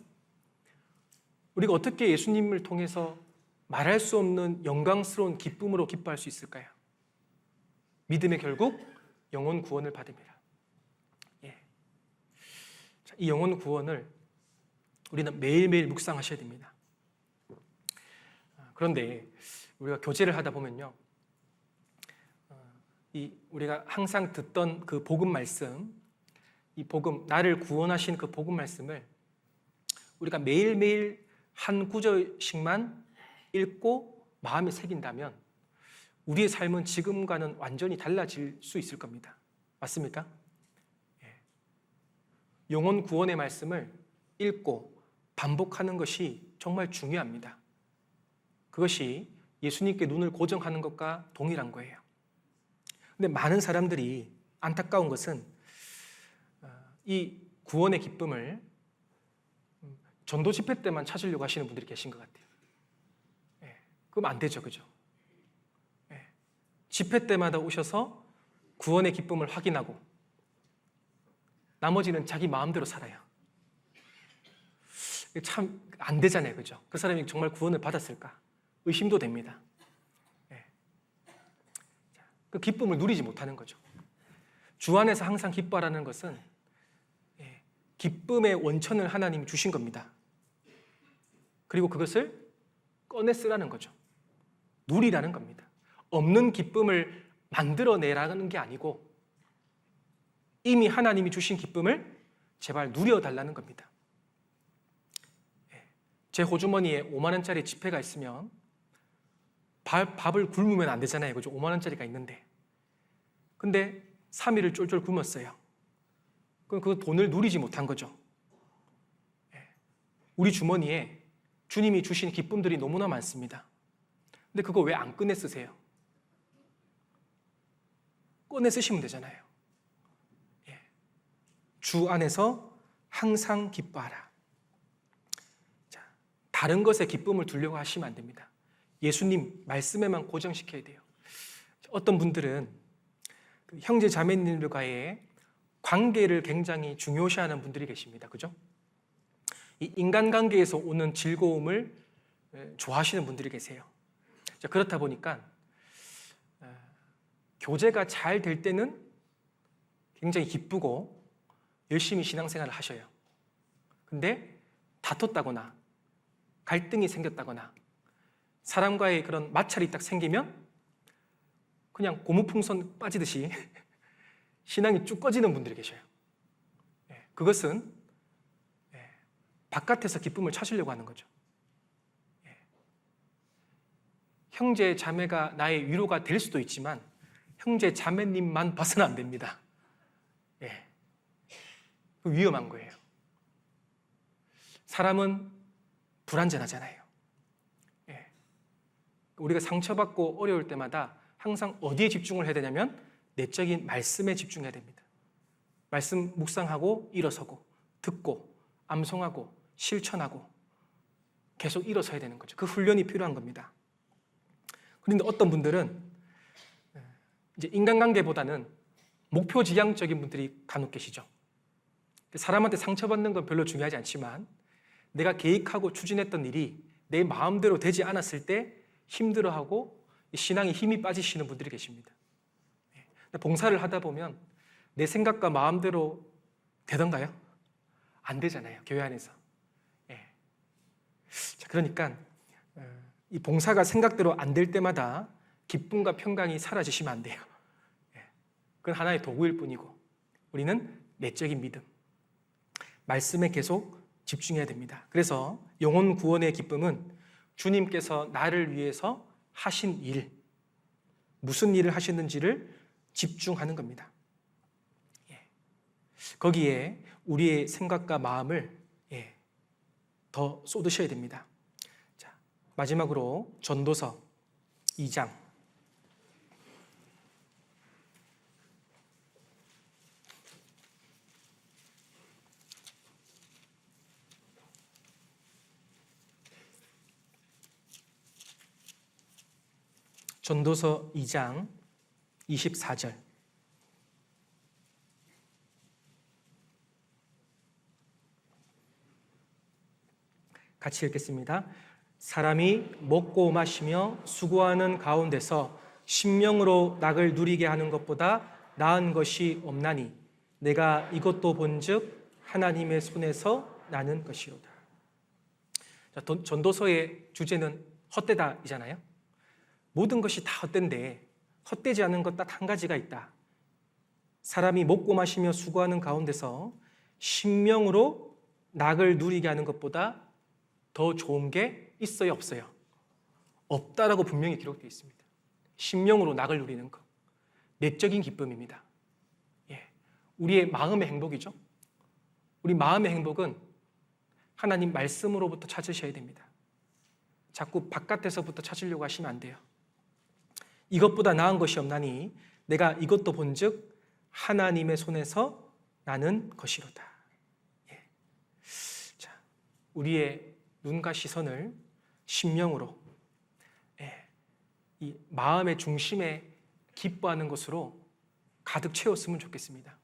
우리가 어떻게 예수님을 통해서 말할 수 없는 영광스러운 기쁨으로 기뻐할 수 있을까요? 믿음의 결국 영혼 구원을 받음이라. 자, 이 영혼 구원을 우리는 매일매일 묵상하셔야 됩니다. 그런데 우리가 교제를 하다 보면요, 우리가 항상 듣던 그 복음 말씀, 이 복음, 나를 구원하신 그 복음 말씀을 우리가 매일매일 한 구절씩만 읽고 마음에 새긴다면 우리의 삶은 지금과는 완전히 달라질 수 있을 겁니다. 맞습니까? 영혼 구원의 말씀을 읽고 반복하는 것이 정말 중요합니다. 그것이 예수님께 눈을 고정하는 것과 동일한 거예요. 근데 많은 사람들이 안타까운 것은 이 구원의 기쁨을 전도 집회 때만 찾으려고 하시는 분들이 계신 것 같아요. 그럼 안 되죠, 그죠? 집회 때마다 오셔서 구원의 기쁨을 확인하고 나머지는 자기 마음대로 살아요. 참 안 되잖아요, 그죠? 그 사람이 정말 구원을 받았을까? 의심도 됩니다. 그 기쁨을 누리지 못하는 거죠. 주 안에서 항상 기뻐하라는 것은 기쁨의 원천을 하나님이 주신 겁니다. 그리고 그것을 꺼내 쓰라는 거죠. 누리라는 겁니다. 없는 기쁨을 만들어내라는 게 아니고 이미 하나님이 주신 기쁨을 제발 누려달라는 겁니다. 제 호주머니에 5만 원짜리 지폐가 있으면 밥을 굶으면 안 되잖아요. 그죠? 5만 원짜리가 있는데. 근데 3일을 쫄쫄 굶었어요. 그럼 그 돈을 누리지 못한 거죠. 우리 주머니에 주님이 주신 기쁨들이 너무나 많습니다. 근데 그거 왜 안 꺼내 쓰세요? 꺼내 쓰시면 되잖아요. 주 안에서 항상 기뻐하라. 자, 다른 것에 기쁨을 두려고 하시면 안 됩니다. 예수님 말씀에만 고정시켜야 돼요. 어떤 분들은 형제 자매님들과의 관계를 굉장히 중요시하는 분들이 계십니다. 그죠? 이 인간관계에서 오는 즐거움을 좋아하시는 분들이 계세요. 자, 그렇다 보니까 교제가 잘 될 때는 굉장히 기쁘고 열심히 신앙생활을 하셔요. 근데 다퉜다거나 갈등이 생겼다거나 사람과의 그런 마찰이 딱 생기면 그냥 고무풍선 빠지듯이 신앙이 쭉 꺼지는 분들이 계셔요. 그것은 바깥에서 기쁨을 찾으려고 하는 거죠. 형제 자매가 나의 위로가 될 수도 있지만 형제 자매님만 봐서는 안 됩니다. 위험한 거예요. 사람은 불완전하잖아요. 우리가 상처받고 어려울 때마다 항상 어디에 집중을 해야 되냐면 내적인 말씀에 집중해야 됩니다. 말씀 묵상하고 일어서고 듣고 암송하고 실천하고 계속 일어서야 되는 거죠. 그 훈련이 필요한 겁니다. 그런데 어떤 분들은 이제 인간관계보다는 목표지향적인 분들이 간혹 계시죠. 사람한테 상처받는 건 별로 중요하지 않지만 내가 계획하고 추진했던 일이 내 마음대로 되지 않았을 때 힘들어하고 신앙에 힘이 빠지시는 분들이 계십니다. 봉사를 하다 보면 내 생각과 마음대로 되던가요? 안 되잖아요. 교회 안에서. 자, 그러니까 이 봉사가 생각대로 안 될 때마다 기쁨과 평강이 사라지시면 안 돼요. 그건 하나의 도구일 뿐이고 우리는 내적인 믿음, 말씀에 계속 집중해야 됩니다. 그래서 영혼 구원의 기쁨은 주님께서 나를 위해서 하신 일, 무슨 일을 하셨는지를 집중하는 겁니다. 거기에 우리의 생각과 마음을 더 쏟으셔야 됩니다. 자, 마지막으로 전도서 2장 전도서 2장 24절 같이 읽겠습니다. 사람이 먹고 마시며 수고하는 가운데서 심령으로 낙을 누리게 하는 것보다 나은 것이 없나니 내가 이것도 본즉 하나님의 손에서 나는 것이로다. 자, 전도서의 주제는 헛되다이잖아요. 모든 것이 다 헛된데 헛되지 않은 것 딱 한 가지가 있다. 사람이 먹고 마시며 수고하는 가운데서 심령으로 낙을 누리게 하는 것보다 더 좋은 게 있어요, 없어요? 없다라고 분명히 기록되어 있습니다. 심령으로 낙을 누리는 것, 내적인 기쁨입니다. 우리의 마음의 행복이죠. 우리 마음의 행복은 하나님 말씀으로부터 찾으셔야 됩니다. 자꾸 바깥에서부터 찾으려고 하시면 안 돼요. 이것보다 나은 것이 없나니 내가 이것도 본즉 하나님의 손에서 나는 것이로다. 자, 우리의 눈과 시선을 심령으로 이 마음의 중심에 기뻐하는 것으로 가득 채웠으면 좋겠습니다.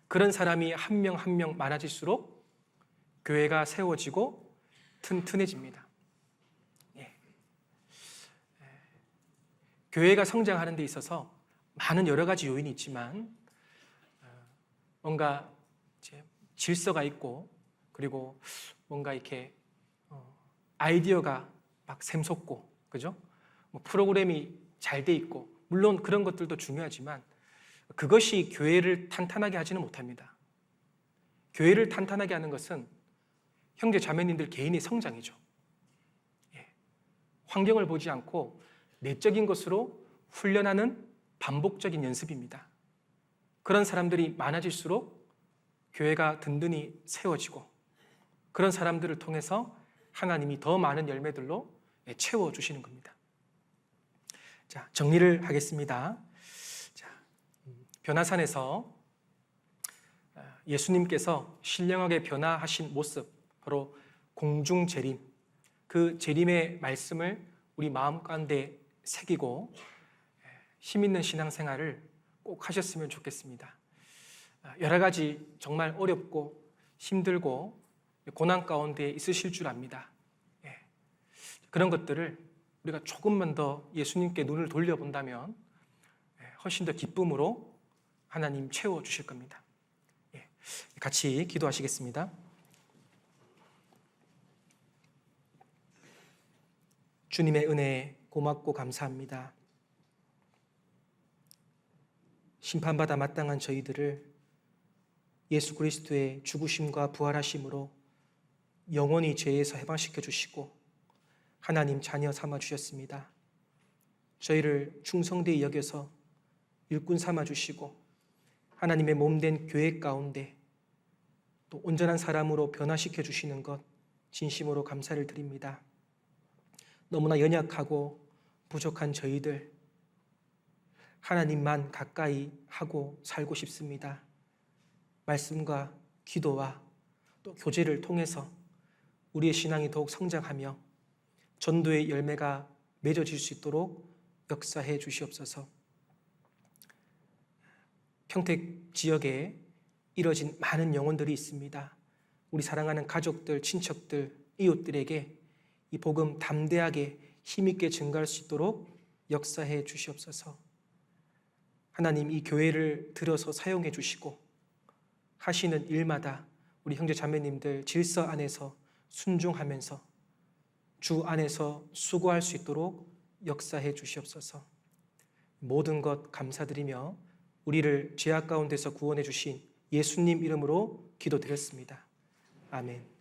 그런 사람이 한 명 한 명 많아질수록 교회가 세워지고 튼튼해집니다. 교회가 성장하는 데 있어서 많은 여러 가지 요인이 있지만 뭔가 이제 질서가 있고 그리고 뭔가 이렇게 아이디어가 막 샘솟고 그죠? 뭐 프로그램이 잘 돼 있고 물론 그런 것들도 중요하지만 그것이 교회를 탄탄하게 하지는 못합니다. 교회를 탄탄하게 하는 것은 형제 자매님들 개인의 성장이죠. 환경을 보지 않고 내적인 것으로 훈련하는 반복적인 연습입니다. 그런 사람들이 많아질수록 교회가 든든히 세워지고 그런 사람들을 통해서 하나님이 더 많은 열매들로 채워주시는 겁니다. 자, 정리를 하겠습니다. 자, 변화산에서 예수님께서 신령하게 변화하신 모습, 바로 공중재림, 그 재림의 말씀을 우리 마음 가운데 새기고 힘있는 신앙생활을 꼭 하셨으면 좋겠습니다. 여러 가지 정말 어렵고 힘들고 고난 가운데 있으실 줄 압니다. 그런 것들을 우리가 조금만 더 예수님께 눈을 돌려본다면 훨씬 더 기쁨으로 하나님 채워주실 겁니다. 같이 기도하시겠습니다. 주님의 은혜 고맙고 감사합니다. 심판받아 마땅한 저희들을 예수 그리스도의 죽으심과 부활하심으로 영원히 죄에서 해방시켜 주시고 하나님 자녀 삼아 주셨습니다. 저희를 충성되이 여겨서 일꾼 삼아 주시고 하나님의 몸된 교회 가운데 또 온전한 사람으로 변화시켜 주시는 것 진심으로 감사를 드립니다. 너무나 연약하고 부족한 저희들 하나님만 가까이 하고 살고 싶습니다. 말씀과 기도와 또 교제를 통해서 우리의 신앙이 더욱 성장하며 전도의 열매가 맺어질 수 있도록 역사해 주시옵소서. 평택 지역에 이뤄진 많은 영혼들이 있습니다. 우리 사랑하는 가족들, 친척들, 이웃들에게 이 복음 담대하게 힘있게 증가할 수 있도록 역사해 주시옵소서. 하나님, 이 교회를 들어서 사용해 주시고 하시는 일마다 우리 형제 자매님들 질서 안에서 순종하면서 주 안에서 수고할 수 있도록 역사해 주시옵소서. 모든 것 감사드리며 우리를 죄악 가운데서 구원해 주신 예수님 이름으로 기도드렸습니다. 아멘.